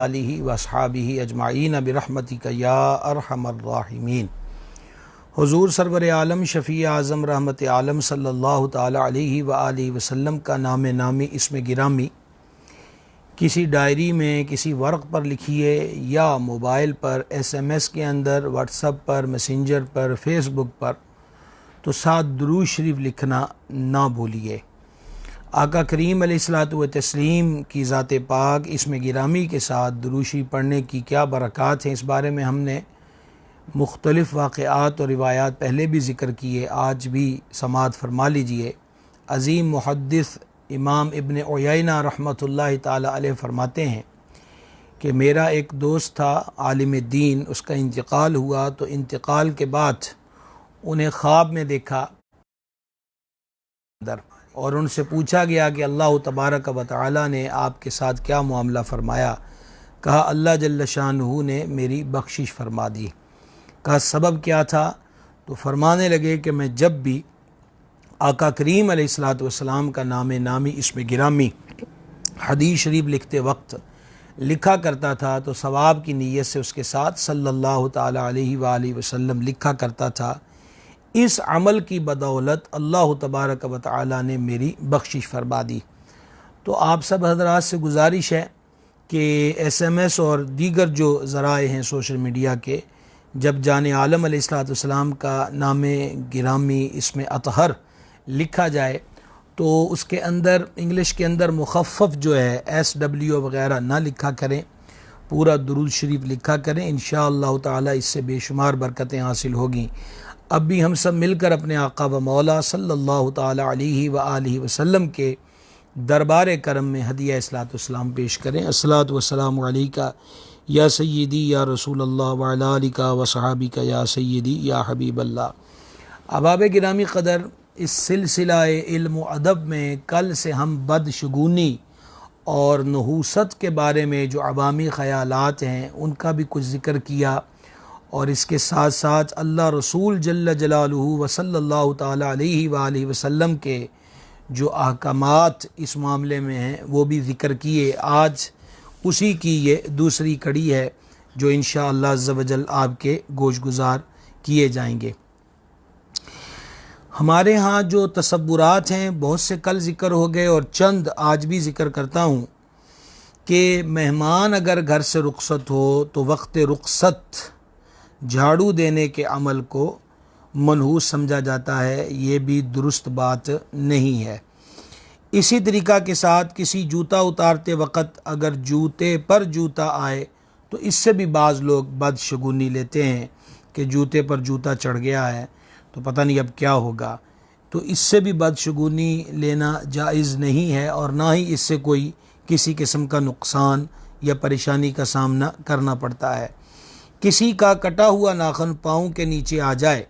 آلہ و اصحابہ اجمعین برحمتک یا ارحم الراحمین۔ حضور سرور عالم شفیع اعظم رحمت عالم صلی اللہ تعالی علیہ وآلہ وسلم کا نام نامی اسم گرامی کسی ڈائری میں کسی ورق پر لکھیے یا موبائل پر SMS کے اندر، واٹس ایپ پر، میسنجر پر، فیس بک پر، تو ساتھ درود شریف لکھنا نہ بھولیے۔ آقا کریم علیہ الصلاۃ والتسلیم کی ذات پاک اسم گرامی کے ساتھ درود شریف پڑھنے کی کیا برکات ہیں، اس بارے میں ہم نے مختلف واقعات اور روایات پہلے بھی ذکر کیے، آج بھی سماعت فرما لیجئے۔ عظیم محدث امام ابن عیینہ رحمۃ اللہ تعالی علیہ فرماتے ہیں کہ میرا ایک دوست تھا عالم دین، اس کا انتقال ہوا تو انتقال کے بعد انہیں خواب میں دیکھا اور ان سے پوچھا گیا کہ اللہ تبارک و تعالی نے آپ کے ساتھ کیا معاملہ فرمایا؟ کہا اللہ جل شانہ نے میری بخشش فرما دی۔ کہا سبب کیا تھا؟ تو فرمانے لگے کہ میں جب بھی آقا کریم علیہ الصلاۃ والسلام کا نام نامی اسم گرامی حدیث شریف لکھتے وقت لکھا کرتا تھا تو ثواب کی نیت سے اس کے ساتھ صلی اللہ تعالی علیہ وآلہ وسلم لکھا کرتا تھا۔ اس عمل کی بدولت اللہ تبارک و تعالی نے میری بخشش فرما دی۔ تو آپ سب حضرات سے گزارش ہے کہ SMS اور دیگر جو ذرائع ہیں سوشل میڈیا کے، جب جان عالم علیہ الصلاۃ والسلام کا نام گرامی اسم اطہر لکھا جائے تو اس کے اندر انگلش کے اندر مخفف جو ہے SW وغیرہ نہ لکھا کریں، پورا درود شریف لکھا کریں، انشاءاللہ تعالی اس سے بے شمار برکتیں حاصل ہوگیں۔ اب بھی ہم سب مل کر اپنے آقا و مولا صلی اللہ تعالی علیہ وآلہ وسلم کے دربار کرم میں ہدیہ اصلاۃ والسلام پیش کریں۔ الصلاۃ والسلام علیکہ یا سیدی یا رسول اللہ وعلی آلکہ و صحابکہ یا سیدی یا حبیب اللہ۔ احباب گرامی قدر، اس سلسلہ علم و ادب میں کل سے ہم بدشگونی اور نحوست کے بارے میں جو عوامی خیالات ہیں ان کا بھی کچھ ذکر کیا، اور اس کے ساتھ ساتھ اللہ رسول جل جلالہ و صلی اللہ تعالی علیہ وآلہ وسلم کے جو احکامات اس معاملے میں ہیں وہ بھی ذکر کیے۔ آج اسی کی یہ دوسری کڑی ہے جو انشاءاللہ عز و جل آپ کے گوش گزار کیے جائیں گے۔ ہمارے ہاں جو تصورات ہیں بہت سے کل ذکر ہو گئے اور چند آج بھی ذکر کرتا ہوں کہ مہمان اگر گھر سے رخصت ہو تو وقت رخصت جھاڑو دینے کے عمل کو منحوس سمجھا جاتا ہے، یہ بھی درست بات نہیں ہے۔ اسی طریقہ کے ساتھ کسی جوتا اتارتے وقت اگر جوتے پر جوتا آئے تو اس سے بھی بعض لوگ بدشگونی لیتے ہیں کہ جوتے پر جوتا چڑھ گیا ہے تو پتہ نہیں اب کیا ہوگا، تو اس سے بھی بدشگونی لینا جائز نہیں ہے، اور نہ ہی اس سے کوئی کسی قسم کا نقصان یا پریشانی کا سامنا کرنا پڑتا ہے۔ کسی کا کٹا ہوا ناخن پاؤں کے نیچے آ جائے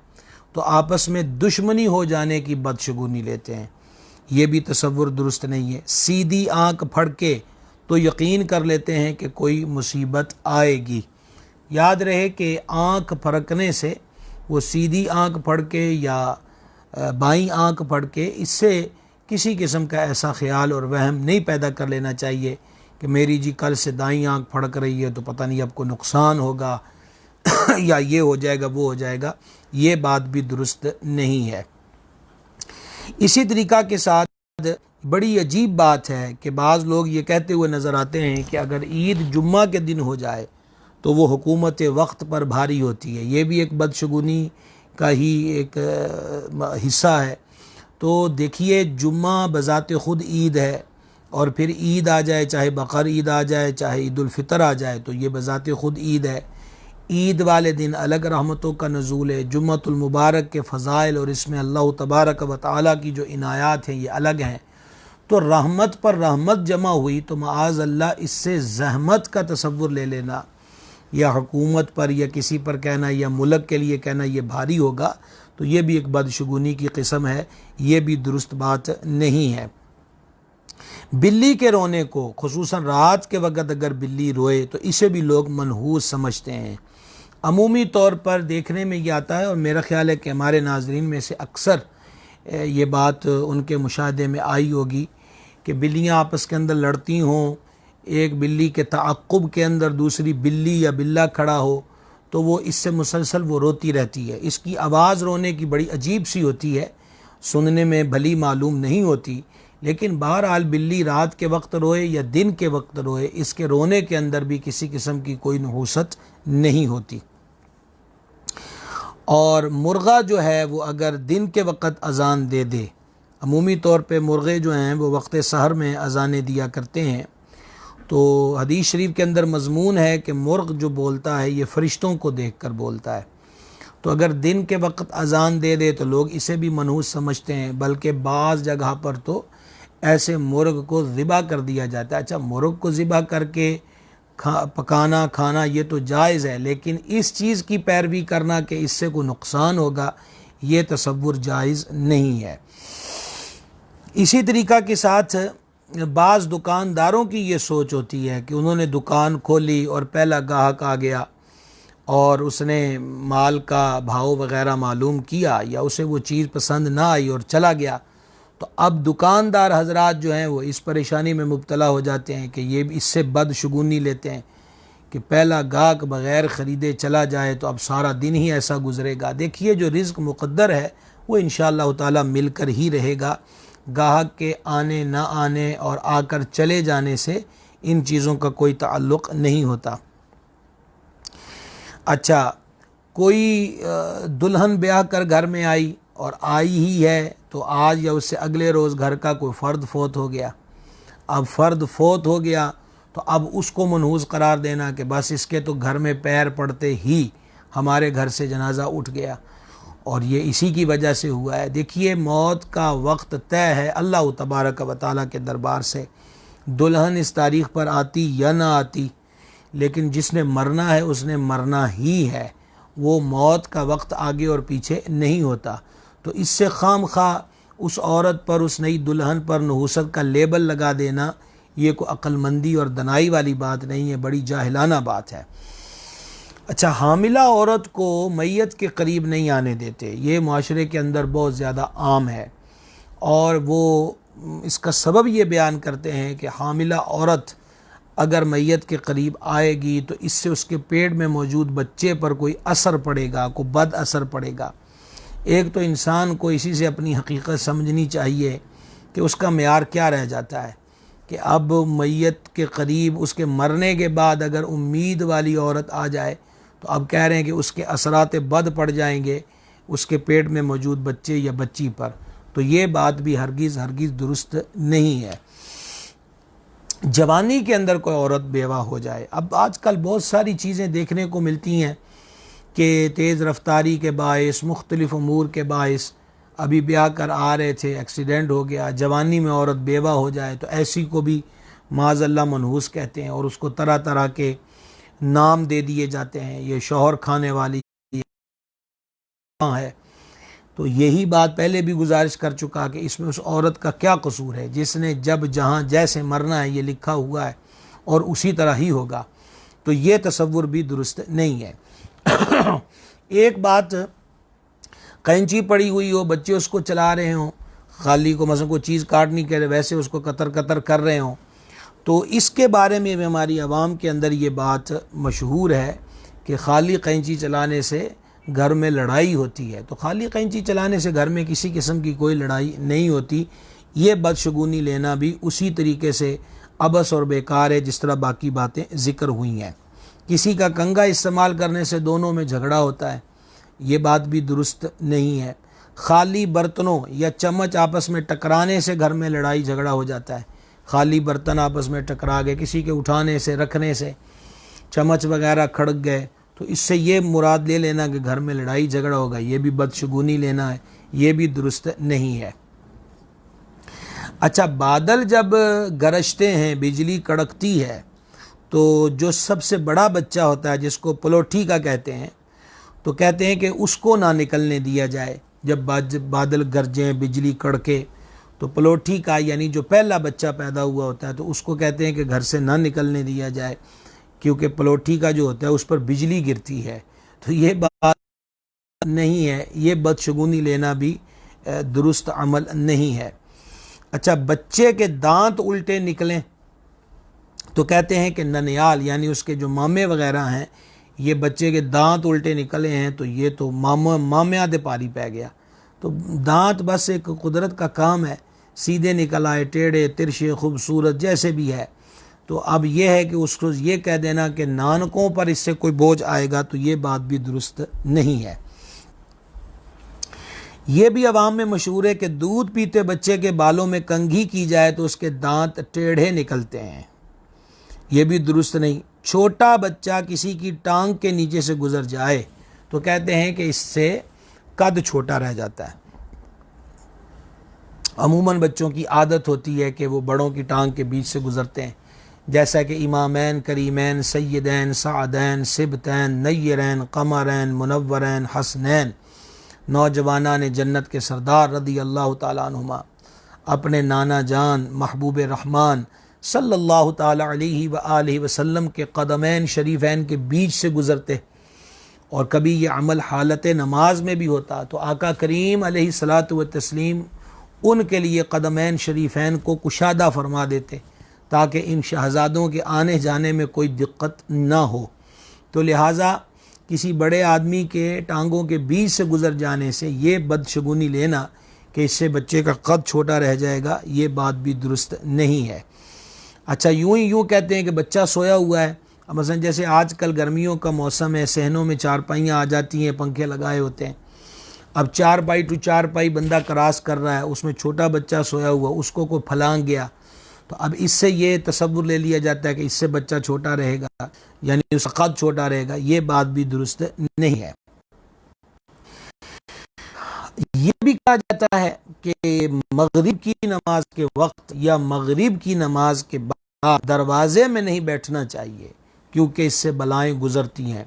تو آپس میں دشمنی ہو جانے کی بدشگونی لیتے ہیں، یہ بھی تصور درست نہیں ہے۔ سیدھی آنکھ پھڑ کے تو یقین کر لیتے ہیں کہ کوئی مصیبت آئے گی۔ یاد رہے کہ آنکھ پھڑکنے سے، وہ سیدھی آنکھ پھڑ کے یا بائیں آنکھ پھڑ کے، اس سے کسی قسم کا ایسا خیال اور وہم نہیں پیدا کر لینا چاہیے کہ میری جی کل سے دائیں آنکھ پھڑک رہی ہے تو پتہ نہیں اب کو نقصان ہوگا یا یہ ہو جائے گا وہ ہو جائے گا، یہ بات بھی درست نہیں ہے۔ اسی طریقہ کے ساتھ بڑی عجیب بات ہے کہ بعض لوگ یہ کہتے ہوئے نظر آتے ہیں کہ اگر عید جمعہ کے دن ہو جائے تو وہ حکومت وقت پر بھاری ہوتی ہے، یہ بھی ایک بدشگونی کا ہی ایک حصہ ہے۔ تو دیکھیے جمعہ بذات خود عید ہے، اور پھر عید آ جائے، چاہے بقر عید آ جائے چاہے عید الفطر آ جائے تو یہ بذات خود عید ہے۔ عید والے دن الگ رحمتوں کا نزول ہے، جمعۃ المبارک کے فضائل اور اس میں اللہ تبارک و تعالیٰ کی جو عنایات ہیں یہ الگ ہیں۔ تو رحمت پر رحمت جمع ہوئی تو معاذ اللہ اس سے زحمت کا تصور لے لینا، یا حکومت پر یا کسی پر کہنا یا ملک کے لیے کہنا یہ بھاری ہوگا، تو یہ بھی ایک بدشگونی کی قسم ہے، یہ بھی درست بات نہیں ہے۔ بلی کے رونے کو، خصوصاً رات کے وقت اگر بلی روئے تو اسے بھی لوگ منحوس سمجھتے ہیں۔ عمومی طور پر دیکھنے میں یہ آتا ہے، اور میرا خیال ہے کہ ہمارے ناظرین میں سے اکثر یہ بات ان کے مشاہدے میں آئی ہوگی کہ بلیاں آپس کے اندر لڑتی ہوں ایک بلی کے تعقب کے اندر دوسری بلی یا بلہ کھڑا ہو تو وہ اس سے مسلسل وہ روتی رہتی ہے. اس کی آواز رونے کی بڑی عجیب سی ہوتی ہے, سننے میں بھلی معلوم نہیں ہوتی, لیکن بہرحال بلی رات کے وقت روئے یا دن کے وقت روئے, اس کے رونے کے اندر بھی کسی قسم کی کوئی نحوست نہیں ہوتی. اور مرغہ جو ہے وہ اگر دن کے وقت اذان دے دے, عمومی طور پہ مرغے جو ہیں وہ وقت سحر میں اذانیں دیا کرتے ہیں, تو حدیث شریف کے اندر مضمون ہے کہ مرغ جو بولتا ہے یہ فرشتوں کو دیکھ کر بولتا ہے. تو اگر دن کے وقت اذان دے دے تو لوگ اسے بھی منحوس سمجھتے ہیں, بلکہ بعض جگہ پر تو ایسے مرغ کو ذبح کر دیا جاتا ہے. اچھا, مرغ کو ذبح کر کے پکانا کھانا یہ تو جائز ہے, لیکن اس چیز کی پیروی کرنا کہ اس سے کوئی نقصان ہوگا یہ تصور جائز نہیں ہے. اسی طریقہ کے ساتھ بعض دکانداروں کی یہ سوچ ہوتی ہے کہ انہوں نے دکان کھولی اور پہلا گاہک آ گیا اور اس نے مال کا بھاؤ وغیرہ معلوم کیا یا اسے وہ چیز پسند نہ آئی اور چلا گیا, تو اب دکاندار حضرات جو ہیں وہ اس پریشانی میں مبتلا ہو جاتے ہیں کہ یہ اس سے بدشگونی لیتے ہیں کہ پہلا گاہک بغیر خریدے چلا جائے تو اب سارا دن ہی ایسا گزرے گا. دیکھیے جو رزق مقدر ہے وہ انشاءاللہ تعالی مل کر ہی رہے گا. گاہک کے آنے نہ آنے اور آ کر چلے جانے سے ان چیزوں کا کوئی تعلق نہیں ہوتا. اچھا, کوئی دلہن بیاہ کر گھر میں آئی اور آئی ہی ہے تو آج یا اس سے اگلے روز گھر کا کوئی فرد فوت ہو گیا. اب فرد فوت ہو گیا تو اب اس کو منحوس قرار دینا کہ بس اس کے تو گھر میں پیر پڑتے ہی ہمارے گھر سے جنازہ اٹھ گیا, اور یہ اسی کی وجہ سے ہوا ہے. دیکھیے موت کا وقت طے ہے اللہ تبارک و تعالیٰ کے دربار سے, دلہن اس تاریخ پر آتی یا نہ آتی, لیکن جس نے مرنا ہے اس نے مرنا ہی ہے. وہ موت کا وقت آگے اور پیچھے نہیں ہوتا. تو اس سے خام خواہ اس عورت پر, اس نئی دلہن پر نحوست کا لیبل لگا دینا یہ کوئی عقل مندی اور دنائی والی بات نہیں ہے, بڑی جاہلانہ بات ہے. اچھا, حاملہ عورت کو میت کے قریب نہیں آنے دیتے, یہ معاشرے کے اندر بہت زیادہ عام ہے, اور وہ اس کا سبب یہ بیان کرتے ہیں کہ حاملہ عورت اگر میت کے قریب آئے گی تو اس سے اس کے پیٹ میں موجود بچے پر کوئی اثر پڑے گا, کوئی بد اثر پڑے گا. ایک تو انسان کو اسی سے اپنی حقیقت سمجھنی چاہیے کہ اس کا معیار کیا رہ جاتا ہے, کہ اب میت کے قریب اس کے مرنے کے بعد اگر امید والی عورت آ جائے تو اب کہہ رہے ہیں کہ اس کے اثرات بد پڑ جائیں گے اس کے پیٹ میں موجود بچے یا بچی پر, تو یہ بات بھی ہرگز درست نہیں ہے. جوانی کے اندر کوئی عورت بیوہ ہو جائے, اب آج کل بہت ساری چیزیں دیکھنے کو ملتی ہیں کہ تیز رفتاری کے باعث, مختلف امور کے باعث, ابھی بیاہ کر آ رہے تھے ایکسیڈنٹ ہو گیا, جوانی میں عورت بیوہ ہو جائے تو ایسی کو بھی معاذ اللہ منحوس کہتے ہیں, اور اس کو طرح طرح کے نام دے دیے جاتے ہیں, یہ شوہر کھانے والی ہے. تو یہی بات پہلے بھی گزارش کر چکا کہ اس میں اس عورت کا کیا قصور ہے جس نے جب جہاں جیسے مرنا ہے یہ لکھا ہوا ہے اور اسی طرح ہی ہوگا, تو یہ تصور بھی درست نہیں ہے. ایک بات, قینچی پڑی ہوئی ہو, بچے اس کو چلا رہے ہوں, خالی کو مثلا کوئی چیز کاٹنی کرے ویسے اس کو قطر قطر کر رہے ہوں, تو اس کے بارے میں ہماری عوام کے اندر یہ بات مشہور ہے کہ خالی قینچی چلانے سے گھر میں لڑائی ہوتی ہے. تو خالی قینچی چلانے سے گھر میں کسی قسم کی کوئی لڑائی نہیں ہوتی. یہ بدشگونی لینا بھی اسی طریقے سے عبث اور بیکار ہے جس طرح باقی باتیں ذکر ہوئی ہیں. کسی کا کنگا استعمال کرنے سے دونوں میں جھگڑا ہوتا ہے, یہ بات بھی درست نہیں ہے. خالی برتنوں یا چمچ آپس میں ٹکرانے سے گھر میں لڑائی جھگڑا ہو جاتا ہے. خالی برتن آپس میں ٹکرا گئے, کسی کے اٹھانے سے رکھنے سے چمچ وغیرہ کھڑک گئے, تو اس سے یہ مراد لے لینا کہ گھر میں لڑائی جھگڑا ہوگا, یہ بھی بدشگونی لینا ہے, یہ بھی درست نہیں ہے. اچھا, بادل جب گرجتے ہیں, بجلی کڑکتی ہے, تو جو سب سے بڑا بچہ ہوتا ہے جس کو پلوٹھی کا کہتے ہیں, تو کہتے ہیں کہ اس کو نہ نکلنے دیا جائے. جب بادل گرجیں, بجلی کڑکے, تو پلوٹھی کا یعنی جو پہلا بچہ پیدا ہوا ہوتا ہے تو اس کو کہتے ہیں کہ گھر سے نہ نکلنے دیا جائے, کیونکہ پلوٹھی کا جو ہوتا ہے اس پر بجلی گرتی ہے. تو یہ بات نہیں ہے, یہ بدشگونی لینا بھی درست عمل نہیں ہے. اچھا, بچے کے دانت الٹے نکلیں تو کہتے ہیں کہ ننیال یعنی اس کے جو مامے وغیرہ ہیں، یہ بچے کے دانت الٹے نکلے ہیں تو یہ تو مامیاں دے پاری پہ گیا۔ تو دانت بس ایک قدرت کا کام ہے، سیدھے نکل آئے، ٹیڑھے ترشے خوبصورت جیسے بھی ہے۔ تو اب یہ ہے کہ اس کو یہ کہہ دینا کہ نانکوں پر اس سے کوئی بوجھ آئے گا، تو یہ بات بھی درست نہیں ہے۔ یہ بھی عوام میں مشہور ہے کہ دودھ پیتے بچے کے بالوں میں کنگھی کی جائے تو اس کے دانت ٹیڑھے نکلتے ہیں، یہ بھی درست نہیں۔ چھوٹا بچہ کسی کی ٹانگ کے نیچے سے گزر جائے تو کہتے ہیں کہ اس سے قد چھوٹا رہ جاتا ہے۔ عموماً بچوں کی عادت ہوتی ہے کہ وہ بڑوں کی ٹانگ کے بیچ سے گزرتے ہیں، جیسا کہ امامین کریمین سیدین سعدین سبتین نیرین قمرین منورین حسنین، نوجوانان جنت کے سردار رضی اللہ تعالیٰ عنہما اپنے نانا جان محبوب رحمان صلی اللہ تعالیٰ علیہ وآلہ وسلم کے قدمین شریفین کے بیچ سے گزرتے، اور کبھی یہ عمل حالت نماز میں بھی ہوتا تو آقا کریم علیہ الصلاۃ والتسلیم ان کے لیے قدمین شریفین کو کشادہ فرما دیتے تاکہ ان شہزادوں کے آنے جانے میں کوئی دقت نہ ہو۔ تو لہٰذا کسی بڑے آدمی کے ٹانگوں کے بیچ سے گزر جانے سے یہ بدشگونی لینا کہ اس سے بچے کا قد چھوٹا رہ جائے گا، یہ بات بھی درست نہیں ہے۔ اچھا، یوں کہتے ہیں کہ بچہ سویا ہوا ہے، مثلا جیسے آج کل گرمیوں کا موسم ہے، صحنوں میں چارپائیاں آ جاتی ہیں، پنکھے لگائے ہوتے ہیں، اب چارپائی ٹو چارپائی بندہ کراس کر رہا ہے، اس میں چھوٹا بچہ سویا ہوا، اس کو کوئی پھلانگ گیا، تو اب اس سے یہ تصور لے لیا جاتا ہے کہ اس سے بچہ چھوٹا رہے گا، یعنی اس کا قد چھوٹا رہے گا، یہ بات بھی درست نہیں ہے۔ یہ بھی کہا جاتا ہے کہ مغرب کی نماز کے وقت یا مغرب کی نماز کے بعد دروازے میں نہیں بیٹھنا چاہیے، کیونکہ اس سے بلائیں گزرتی ہیں۔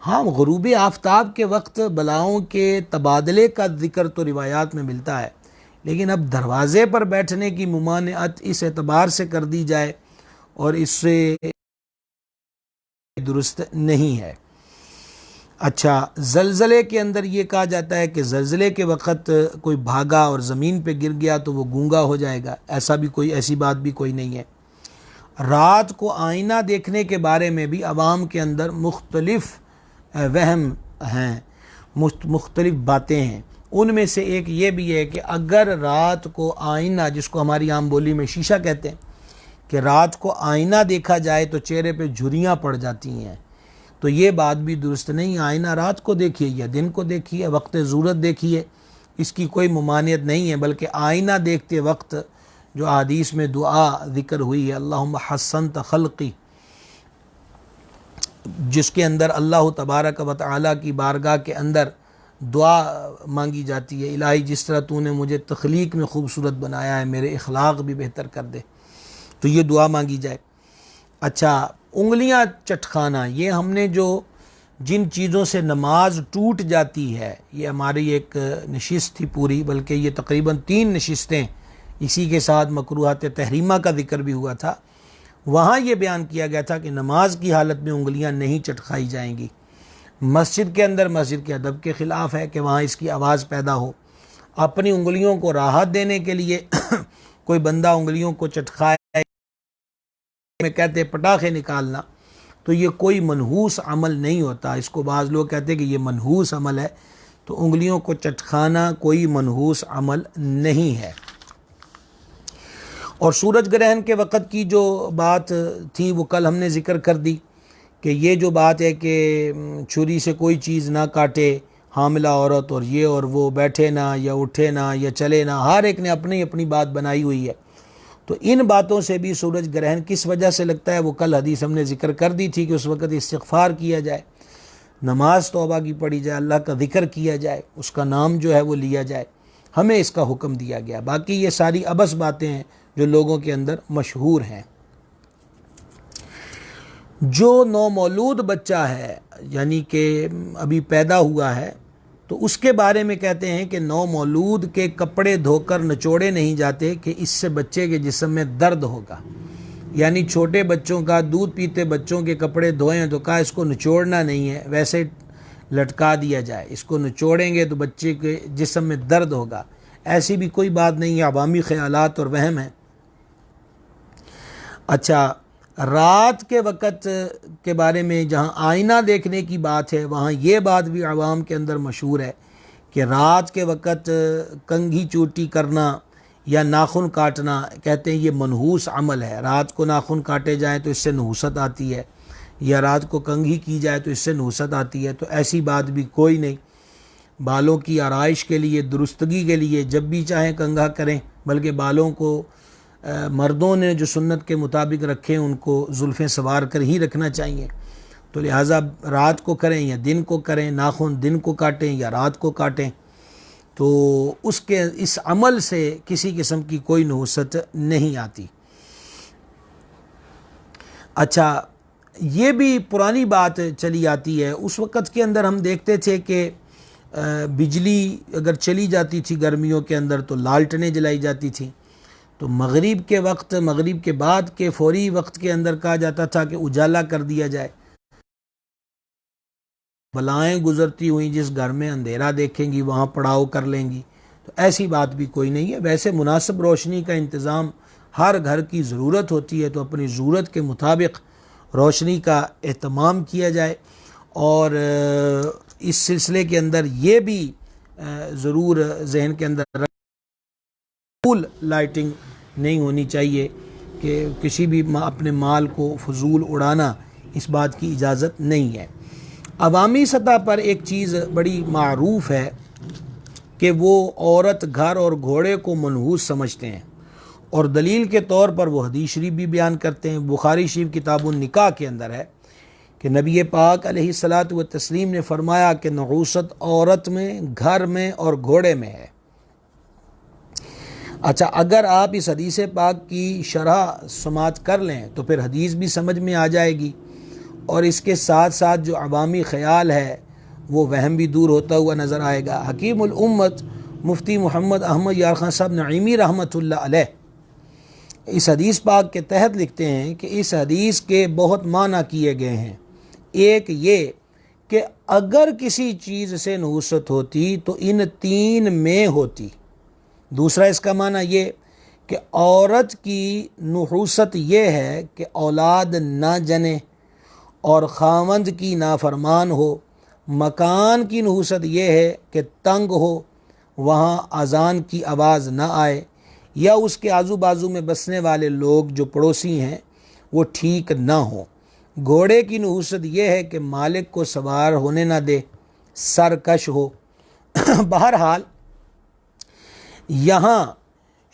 ہاں، غروب آفتاب کے وقت بلاؤں کے تبادلے کا ذکر تو روایات میں ملتا ہے، لیکن اب دروازے پر بیٹھنے کی ممانعت اس اعتبار سے کر دی جائے اور اس سے درست نہیں ہے۔ اچھا، زلزلے کے اندر یہ کہا جاتا ہے کہ زلزلے کے وقت کوئی بھاگا اور زمین پہ گر گیا تو وہ گونگا ہو جائے گا، ایسی بات بھی کوئی نہیں ہے۔ رات کو آئینہ دیکھنے کے بارے میں بھی عوام کے اندر مختلف وہم ہیں، مختلف باتیں ہیں۔ ان میں سے ایک یہ بھی ہے کہ اگر رات کو آئینہ، جس کو ہماری عام بولی میں شیشہ کہتے ہیں، کہ رات کو آئینہ دیکھا جائے تو چہرے پہ جھریاں پڑ جاتی ہیں، تو یہ بات بھی درست نہیں۔ آئینہ رات کو دیکھیے یا دن کو دیکھیے، وقت ضرورت دیکھیے، اس کی کوئی ممانعت نہیں ہے، بلکہ آئینہ دیکھتے وقت جو حدیث میں دعا ذکر ہوئی ہے، اللہم حسنت خلقی، جس کے اندر اللہ تبارک و تعالیٰ کی بارگاہ کے اندر دعا مانگی جاتی ہے، الہی جس طرح تو نے مجھے تخلیق میں خوبصورت بنایا ہے، میرے اخلاق بھی بہتر کر دے، تو یہ دعا مانگی جائے۔ اچھا، انگلیاں چٹکانا، یہ ہم نے جن چیزوں سے نماز ٹوٹ جاتی ہے، یہ ہماری ایک نشست تھی پوری، بلکہ یہ تقریباً 3 نشستیں اسی کے ساتھ مکروہات تحریمہ کا ذکر بھی ہوا تھا، وہاں یہ بیان کیا گیا تھا کہ نماز کی حالت میں انگلیاں نہیں چٹکائی جائیں گی۔ مسجد کے اندر مسجد کے ادب کے خلاف ہے کہ وہاں اس کی آواز پیدا ہو۔ اپنی انگلیوں کو راحت دینے کے لیے کوئی بندہ انگلیوں کو چٹکائے، میں کہتے پٹاخے نکالنا، تو یہ کوئی منحوس عمل نہیں ہوتا۔ اس کو بعض لوگ کہتے ہیں کہ یہ منحوس عمل ہے، تو انگلیوں کو چٹکانا کوئی منحوس عمل نہیں ہے۔ اور سورج گرہن کے وقت کی جو بات تھی وہ کل ہم نے ذکر کر دی کہ یہ جو بات ہے کہ چھری سے کوئی چیز نہ کاٹے حاملہ عورت، اور یہ اور وہ، بیٹھے نہ یا اٹھے نہ یا چلے نہ، ہر ایک نے اپنی اپنی بات بنائی ہوئی ہے۔ تو ان باتوں سے بھی سورج گرہن کس وجہ سے لگتا ہے وہ کل حدیث ہم نے ذکر کر دی تھی کہ اس وقت استغفار کیا جائے، نماز توبہ کی پڑھی جائے، اللہ کا ذکر کیا جائے، اس کا نام جو ہے وہ لیا جائے، ہمیں اس کا حکم دیا گیا۔ باقی یہ ساری عبث باتیں ہیں جو لوگوں کے اندر مشہور ہیں۔ جو نومولود بچہ ہے، یعنی کہ ابھی پیدا ہوا ہے، تو اس کے بارے میں کہتے ہیں کہ نومولود کے کپڑے دھو کر نچوڑے نہیں جاتے کہ اس سے بچے کے جسم میں درد ہوگا، یعنی چھوٹے بچوں کا، دودھ پیتے بچوں کے کپڑے دھوئیں تو کہا اس کو نچوڑنا نہیں ہے، ویسے لٹکا دیا جائے، اس کو نچوڑیں گے تو بچے کے جسم میں درد ہوگا، ایسی بھی کوئی بات نہیں ہے، عوامی خیالات اور وہم ہیں۔ اچھا، رات کے وقت کے بارے میں جہاں آئینہ دیکھنے کی بات ہے وہاں یہ بات بھی عوام کے اندر مشہور ہے کہ رات کے وقت کنگھی چوٹی کرنا یا ناخن کاٹنا، کہتے ہیں یہ منحوس عمل ہے، رات کو ناخن کاٹے جائیں تو اس سے نحوست آتی ہے، یا رات کو کنگھی کی جائے تو اس سے نحوست آتی ہے، تو ایسی بات بھی کوئی نہیں۔ بالوں کی آرائش کے لیے، درستگی کے لیے جب بھی چاہیں کنگھا کریں، بلکہ بالوں کو مردوں نے جو سنت کے مطابق رکھیں ان کو زلفیں سنوار کر ہی رکھنا چاہیے، تو لہٰذا رات کو کریں یا دن کو کریں، ناخن دن کو کاٹیں یا رات کو کاٹیں، تو اس عمل سے کسی قسم کی کوئی نحوست نہیں آتی۔ اچھا، یہ بھی پرانی بات چلی آتی ہے، اس وقت کے اندر ہم دیکھتے تھے کہ بجلی اگر چلی جاتی تھی گرمیوں کے اندر تو لالٹنیں جلائی جاتی تھیں، تو مغرب کے وقت، مغرب کے بعد کے فوری وقت کے اندر کہا جاتا تھا کہ اجالا کر دیا جائے، بلائیں گزرتی ہوئیں جس گھر میں اندھیرا دیکھیں گی وہاں پڑاؤ کر لیں گی، تو ایسی بات بھی کوئی نہیں ہے۔ ویسے مناسب روشنی کا انتظام ہر گھر کی ضرورت ہوتی ہے، تو اپنی ضرورت کے مطابق روشنی کا اہتمام کیا جائے، اور اس سلسلے کے اندر یہ بھی ضرور ذہن کے اندر فضول لائٹنگ نہیں ہونی چاہیے کہ کسی بھی اپنے مال کو فضول اڑانا، اس بات کی اجازت نہیں ہے۔ عوامی سطح پر ایک چیز بڑی معروف ہے کہ وہ عورت گھر اور گھوڑے کو منحوس سمجھتے ہیں، اور دلیل کے طور پر وہ حدیث شریف بھی بیان کرتے ہیں۔ بخاری شریف کتاب النکاح کے اندر ہے کہ نبی پاک علیہ الصلاۃ والتسلیم نے فرمایا کہ نحوست عورت میں، گھر میں اور گھوڑے میں ہے۔ اچھا، اگر آپ اس حدیث پاک کی شرح سماعت کر لیں تو پھر حدیث بھی سمجھ میں آ جائے گی، اور اس کے ساتھ ساتھ جو عوامی خیال ہے وہ وہم بھی دور ہوتا ہوا نظر آئے گا۔ حکیم الامت مفتی محمد احمد یار خان صاحب نعیمی رحمۃ اللہ علیہ اس حدیث پاک کے تحت لکھتے ہیں کہ اس حدیث کے بہت معنی کیے گئے ہیں۔ ایک یہ کہ اگر کسی چیز سے نحوست ہوتی تو ان تین میں ہوتی۔ دوسرا اس کا معنی یہ کہ عورت کی نحوست یہ ہے کہ اولاد نہ جنے اور خاوند کی نافرمان ہو۔ مکان کی نحوست یہ ہے کہ تنگ ہو، وہاں اذان کی آواز نہ آئے، یا اس کے آزو بازو میں بسنے والے لوگ جو پڑوسی ہیں وہ ٹھیک نہ ہوں۔ گھوڑے کی نحوست یہ ہے کہ مالک کو سوار ہونے نہ دے، سرکش ہو۔ بہرحال یہاں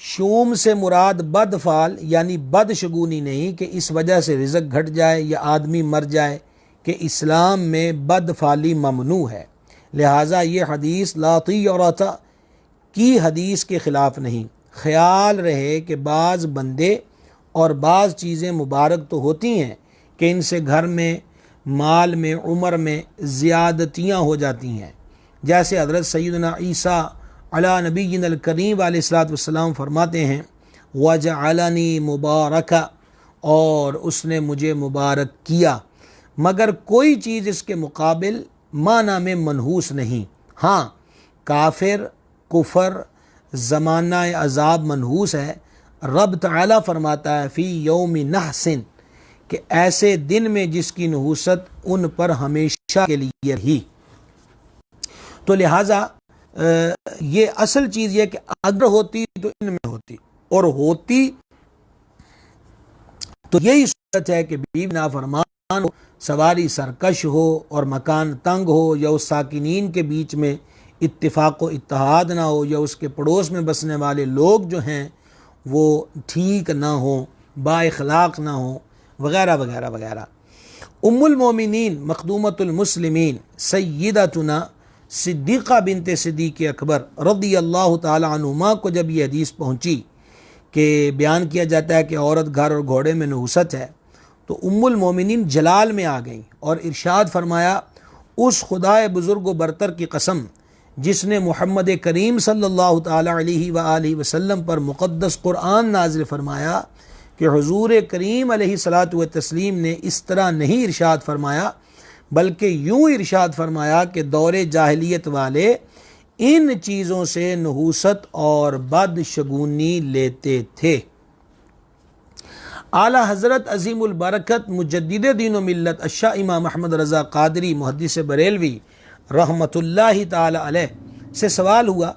شوم سے مراد بد فعل یعنی بد شگونی نہیں کہ اس وجہ سے رزق گھٹ جائے یا آدمی مر جائے، کہ اسلام میں بد فعلی ممنوع ہے، لہٰذا یہ حدیث لا طیرۃ کی حدیث کے خلاف نہیں۔ خیال رہے کہ بعض بندے اور بعض چیزیں مبارک تو ہوتی ہیں کہ ان سے گھر میں، مال میں، عمر میں زیادتیاں ہو جاتی ہیں، جیسے حضرت سیدنا عیسیٰ علی نبینا الکریم علیہ الصلاۃ والسلام فرماتے ہیں وَجَعَلَنِي مُبَارَكًا، اور اس نے مجھے مبارک کیا، مگر کوئی چیز اس کے مقابل معنی میں منحوس نہیں۔ ہاں، کافر، کفر، زمانہ عذاب منحوس ہے۔ رب تعالیٰ فرماتا ہے فی یوم نحس، کہ ایسے دن میں جس کی نحوست ان پر ہمیشہ کے لیے ہی۔ تو لہٰذا یہ اصل چیز یہ کہ اگر ہوتی تو ان میں ہوتی، اور ہوتی تو یہی صورت ہے کہ بیوی نافرمان ہو، سواری سرکش ہو، اور مکان تنگ ہو، یا اس ساکنین کے بیچ میں اتفاق و اتحاد نہ ہو، یا اس کے پڑوس میں بسنے والے لوگ جو ہیں وہ ٹھیک نہ ہوں، با اخلاق نہ ہوں، وغیرہ وغیرہ وغیرہ۔ ام المومنین مخدومۃ المسلمین سیدتنا صدیقہ بنت صدیق اکبر رضی اللہ تعالی عنہما کو جب یہ حدیث پہنچی کہ بیان کیا جاتا ہے کہ عورت گھر اور گھوڑے میں نحوست ہے، تو ام المومنین جلال میں آ گئیں اور ارشاد فرمایا اس خدائے بزرگ و برتر کی قسم جس نے محمد کریم صلی اللہ تعالی علیہ وآلہ وسلم پر مقدس قرآن نازل فرمایا کہ حضور کریم علیہ الصلاۃ والتسلیم نے اس طرح نہیں ارشاد فرمایا، بلکہ یوں ارشاد فرمایا کہ دور جاہلیت والے ان چیزوں سے نحوست اور بد شگونی لیتے تھے۔ اعلیٰ حضرت عظیم البرکت مجدد دین و ملت الشاہ امام احمد رضا قادری محدث بریلوی رحمۃ اللہ تعالی علیہ سے سوال ہوا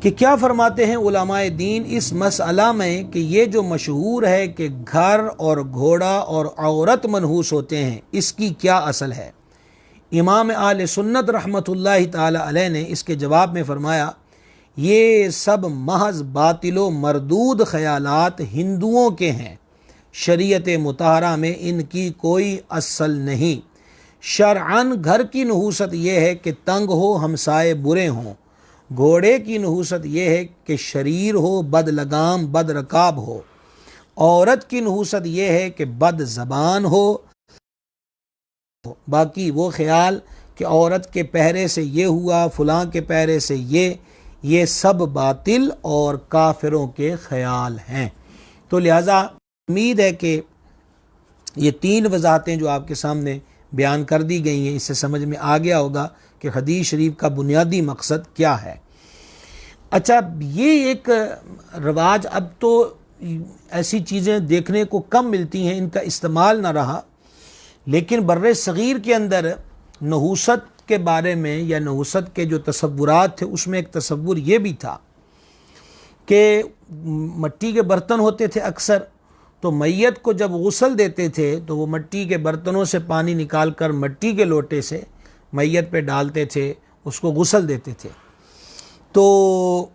کہ کیا فرماتے ہیں علماء دین اس مسئلہ میں کہ یہ جو مشہور ہے کہ گھر اور گھوڑا اور عورت منحوس ہوتے ہیں، اس کی کیا اصل ہے؟ امام اہل سنت رحمۃ اللہ تعالی علیہ نے اس کے جواب میں فرمایا، یہ سب محض باطل و مردود خیالات ہندوؤں کے ہیں، شریعت مطہرہ میں ان کی کوئی اصل نہیں۔ شرعاً گھر کی نحوست یہ ہے کہ تنگ ہو، ہمسائے برے ہوں۔ گھوڑے کی نحوست یہ ہے کہ شریر ہو، بد لگام، بد رکاب ہو۔ عورت کی نحوست یہ ہے کہ بد زبان ہو۔ باقی وہ خیال کہ عورت کے پہرے سے یہ ہوا، فلاں کے پہرے سے یہ سب باطل اور کافروں کے خیال ہیں۔ تو لہٰذا امید ہے کہ یہ تین وضاحتیں جو آپ کے سامنے بیان کر دی گئی ہیں، اس سے سمجھ میں آ گیا ہوگا کہ حدیث شریف کا بنیادی مقصد کیا ہے۔ اچھا، یہ ایک رواج اب تو ایسی چیزیں دیکھنے کو کم ملتی ہیں، ان کا استعمال نہ رہا، لیکن بر صغیر کے اندر نحوست کے بارے میں یا نحوست کے جو تصورات تھے اس میں ایک تصور یہ بھی تھا کہ مٹی کے برتن ہوتے تھے اکثر، تو میت کو جب غسل دیتے تھے تو وہ مٹی کے برتنوں سے پانی نکال کر مٹی کے لوٹے سے میت پہ ڈالتے تھے، اس کو غسل دیتے تھے۔ تو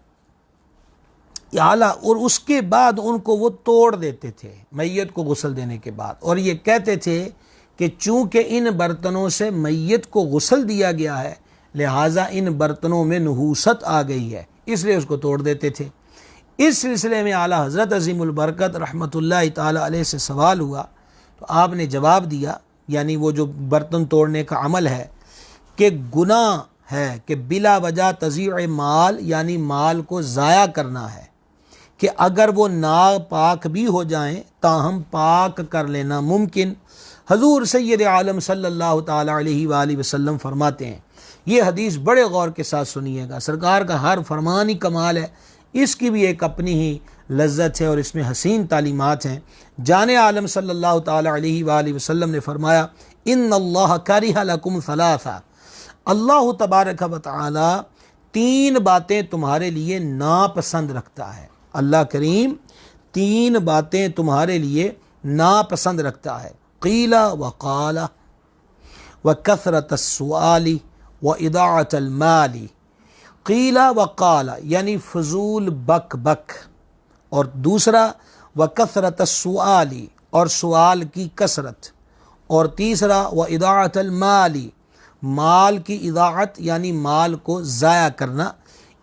اعلیٰ اور اس کے بعد ان کو وہ توڑ دیتے تھے میت کو غسل دینے کے بعد، اور یہ کہتے تھے کہ چونکہ ان برتنوں سے میت کو غسل دیا گیا ہے لہٰذا ان برتنوں میں نحوست آ گئی ہے، اس لیے اس کو توڑ دیتے تھے۔ اس سلسلے میں اعلیٰ حضرت عظیم البرکت رحمۃ اللہ تعالی علیہ سے سوال ہوا تو آپ نے جواب دیا، یعنی وہ جو برتن توڑنے کا عمل ہے، کہ گناہ ہے کہ بلا وجہ تضیع مال، یعنی مال کو ضائع کرنا ہے، کہ اگر وہ ناپاک بھی ہو جائیں تاہم پاک کر لینا ممکن۔ حضور سید عالم صلی اللہ تعالی علیہ وآلہ وسلم فرماتے ہیں، یہ حدیث بڑے غور کے ساتھ سنیے گا، سرکار کا ہر فرمان ہی کمال ہے، اس کی بھی ایک اپنی ہی لذت ہے اور اس میں حسین تعلیمات ہیں۔ جان عالم صلی اللہ تعالی علیہ وآلہ وسلم نے فرمایا، ان اللہ کرہ لکم ثلاثہ، اللہ تبارک و تعالی تین باتیں تمہارے لیے ناپسند رکھتا ہے۔ اللہ کریم تین باتیں تمہارے لیے ناپسند رکھتا ہے، قیل وقال وکثرت السؤال واضاعۃ المال۔ قیل وقال یعنی فضول بک بک، اور دوسرا وکثرت السؤال اور سوال کی کثرت، اور تیسرا واضاعۃ المال مال کی اضاعت یعنی مال کو ضائع کرنا۔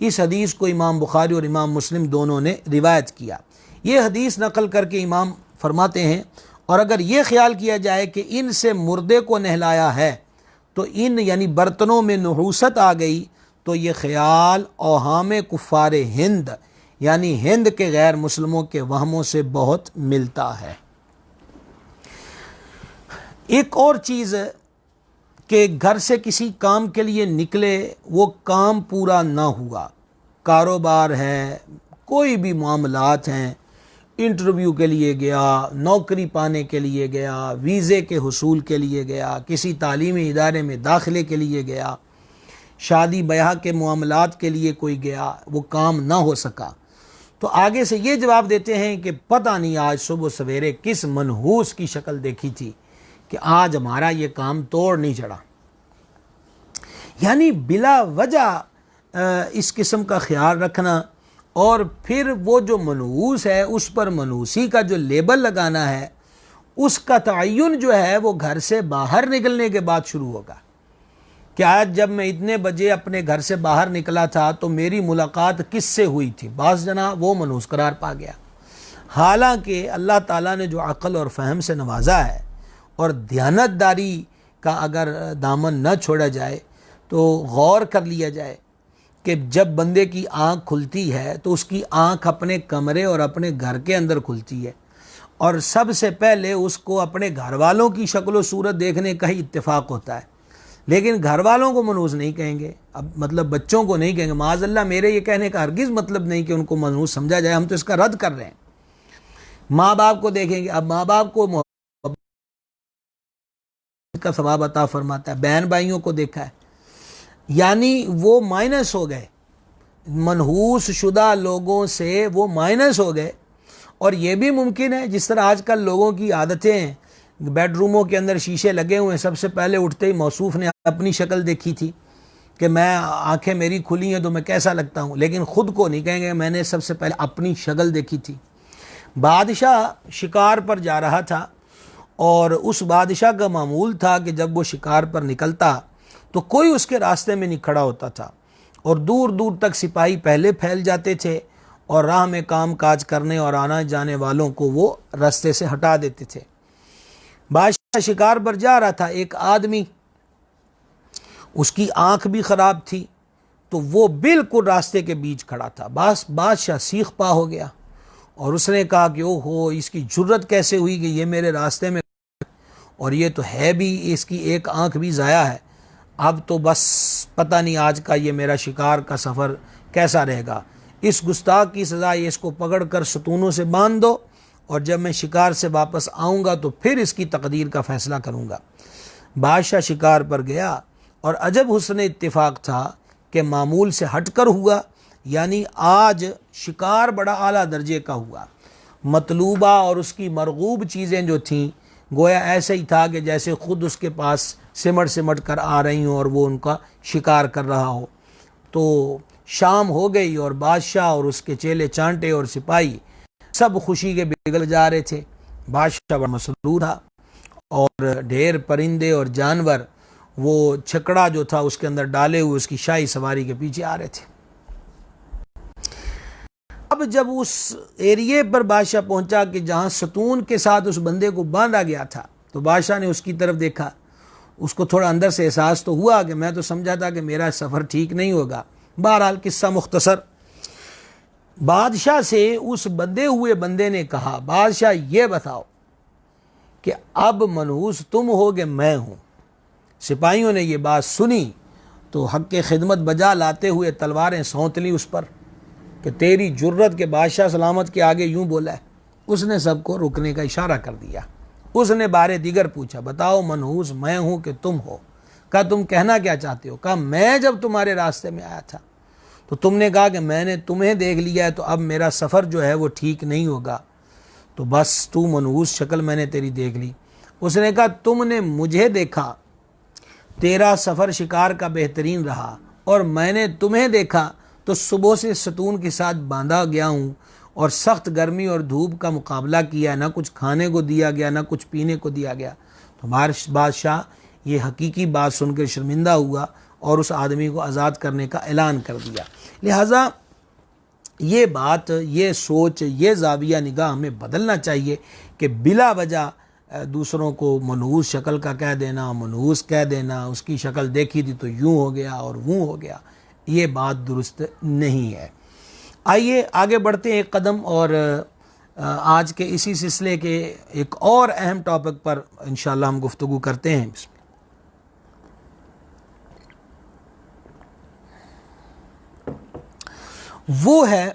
اس حدیث کو امام بخاری اور امام مسلم دونوں نے روایت کیا۔ یہ حدیث نقل کر کے امام فرماتے ہیں، اور اگر یہ خیال کیا جائے کہ ان سے مردے کو نہلایا ہے تو ان یعنی برتنوں میں نحوست آ گئی، تو یہ خیال اوہام کفار ہند یعنی ہند کے غیر مسلموں کے وہموں سے بہت ملتا ہے۔ ایک اور چیز کہ گھر سے کسی کام کے لیے نکلے، وہ کام پورا نہ ہوا، کاروبار ہے، کوئی بھی معاملات ہیں، انٹرویو کے لیے گیا، نوکری پانے کے لیے گیا، ویزے کے حصول کے لیے گیا، کسی تعلیمی ادارے میں داخلے کے لیے گیا، شادی بیاہ کے معاملات کے لیے کوئی گیا، وہ کام نہ ہو سکا، تو آگے سے یہ جواب دیتے ہیں کہ پتہ نہیں آج صبح سویرے کس منحوس کی شکل دیکھی تھی کہ آج ہمارا یہ کام توڑ نہیں چڑھا۔ یعنی بلا وجہ اس قسم کا خیال رکھنا، اور پھر وہ جو منحوس ہے اس پر منحوسی کا جو لیبل لگانا ہے، اس کا تعین جو ہے وہ گھر سے باہر نکلنے کے بعد شروع ہوگا کہ آج جب میں اتنے بجے اپنے گھر سے باہر نکلا تھا تو میری ملاقات کس سے ہوئی تھی، بعض جنا وہ منحوس قرار پا گیا۔ حالانکہ اللہ تعالیٰ نے جو عقل اور فہم سے نوازا ہے اور دیانتداری کا اگر دامن نہ چھوڑا جائے تو غور کر لیا جائے کہ جب بندے کی آنکھ کھلتی ہے تو اس کی آنکھ اپنے کمرے اور اپنے گھر کے اندر کھلتی ہے، اور سب سے پہلے اس کو اپنے گھر والوں کی شکل و صورت دیکھنے کا ہی اتفاق ہوتا ہے، لیکن گھر والوں کو منحوس نہیں کہیں گے، اب مطلب بچوں کو نہیں کہیں گے، معاذ اللہ میرے یہ کہنے کا ہرگز مطلب نہیں کہ ان کو منحوس سمجھا جائے، ہم تو اس کا رد کر رہے ہیں، ماں باپ کو دیکھیں گے، اب ماں باپ کو محبت کا ثواب عطا فرماتا ہے، بہن بھائیوں کو دیکھا ہے، یعنی وہ مائنس ہو گئے، منحوس شدہ لوگوں سے وہ مائنس ہو گئے۔ اور یہ بھی ممکن ہے جس طرح آج کل لوگوں کی عادتیں ہیں، بیڈ روموں کے اندر شیشے لگے ہوئے ہیں، سب سے پہلے اٹھتے ہی موصوف نے اپنی شکل دیکھی تھی کہ میں آنکھیں میری کھلی ہیں تو میں کیسا لگتا ہوں، لیکن خود کو نہیں کہیں گے میں نے سب سے پہلے اپنی شکل دیکھی تھی۔ بادشاہ شکار پر جا رہا تھا اور اس بادشاہ کا معمول تھا کہ جب وہ شکار پر نکلتا تو کوئی اس کے راستے میں نہیں کھڑا ہوتا تھا، اور دور دور تک سپاہی پہلے پھیل جاتے تھے اور راہ میں کام کاج کرنے اور آنا جانے والوں کو وہ راستے سے ہٹا دیتے تھے۔ بادشاہ شکار پر جا رہا تھا، ایک آدمی، اس کی آنکھ بھی خراب تھی، تو وہ بالکل راستے کے بیچ کھڑا تھا۔ بادشاہ سیخ پا ہو گیا اور اس نے کہا کہ او ہو، اس کی جرت کیسے ہوئی کہ یہ میرے راستے میں، اور یہ تو ہے بھی، اس کی ایک آنکھ بھی ضائع ہے، اب تو بس پتہ نہیں آج کا یہ میرا شکار کا سفر کیسا رہے گا، اس گستاخ کی سزا یہ اس کو پکڑ کر ستونوں سے باندھ دو، اور جب میں شکار سے واپس آؤں گا تو پھر اس کی تقدیر کا فیصلہ کروں گا۔ بادشاہ شکار پر گیا اور عجب حسن اتفاق تھا کہ معمول سے ہٹ کر ہوا، یعنی آج شکار بڑا اعلیٰ درجے کا ہوا، مطلوبہ اور اس کی مرغوب چیزیں جو تھیں گویا ایسے ہی تھا کہ جیسے خود اس کے پاس سمٹ کر آ رہی ہوں اور وہ ان کا شکار کر رہا ہو۔ تو شام ہو گئی اور بادشاہ اور اس کے چیلے چانٹے اور سپاہی سب خوشی کے بگل جا رہے تھے۔ بادشاہ بڑا مسرور تھا اور ڈھیر پرندے اور جانور وہ چھکڑا جو تھا اس کے اندر ڈالے ہوئے اس کی شاہی سواری کے پیچھے آ رہے تھے۔ اب جب اس ایریے پر بادشاہ پہنچا کہ جہاں ستون کے ساتھ اس بندے کو باندھا گیا تھا، تو بادشاہ نے اس کی طرف دیکھا، اس کو تھوڑا اندر سے احساس تو ہوا کہ میں تو سمجھا تھا کہ میرا سفر ٹھیک نہیں ہوگا۔ بہرحال قصہ مختصر، بادشاہ سے اس بدے ہوئے بندے نے کہا، بادشاہ یہ بتاؤ کہ اب منحوس تم ہو کہ میں ہوں؟ سپاہیوں نے یہ بات سنی تو حق کے خدمت بجا لاتے ہوئے تلواریں سونت لی اس پر کہ تیری جرت کے بادشاہ سلامت کے آگے یوں بولا ہے۔ اس نے سب کو رکنے کا اشارہ کر دیا۔ اس نے بارے دیگر پوچھا، بتاؤ منحوس میں ہوں کہ تم ہو؟ کہا تم کہنا کیا چاہتے ہو؟ کہا میں جب تمہارے راستے میں آیا تھا تو تم نے کہا کہ میں نے تمہیں دیکھ لیا ہے تو اب میرا سفر جو ہے وہ ٹھیک نہیں ہوگا، تو بس تو منحوس شکل میں نے تیری دیکھ لی۔ اس نے کہا تم نے مجھے دیکھا، تیرا سفر شکار کا بہترین رہا، اور میں نے تمہیں دیکھا تو صبح سے ستون کے ساتھ باندھا گیا ہوں اور سخت گرمی اور دھوپ کا مقابلہ کیا، نہ کچھ کھانے کو دیا گیا نہ کچھ پینے کو دیا گیا۔ تو بادشاہ یہ حقیقی بات سن کر شرمندہ ہوا اور اس آدمی کو آزاد کرنے کا اعلان کر دیا۔ لہٰذا یہ بات، یہ سوچ، یہ زاویہ نگاہ ہمیں بدلنا چاہیے کہ بلا وجہ دوسروں کو منحوس شکل کا کہہ دینا، منحوس کہہ دینا، اس کی شکل دیکھی تھی تو یوں ہو گیا اور وہ ہو گیا، یہ بات درست نہیں ہے۔ آئیے آگے بڑھتے ہیں ایک قدم، اور آج کے اسی سلسلے کے ایک اور اہم ٹاپک پر انشاءاللہ ہم گفتگو کرتے ہیں۔ وہ ہے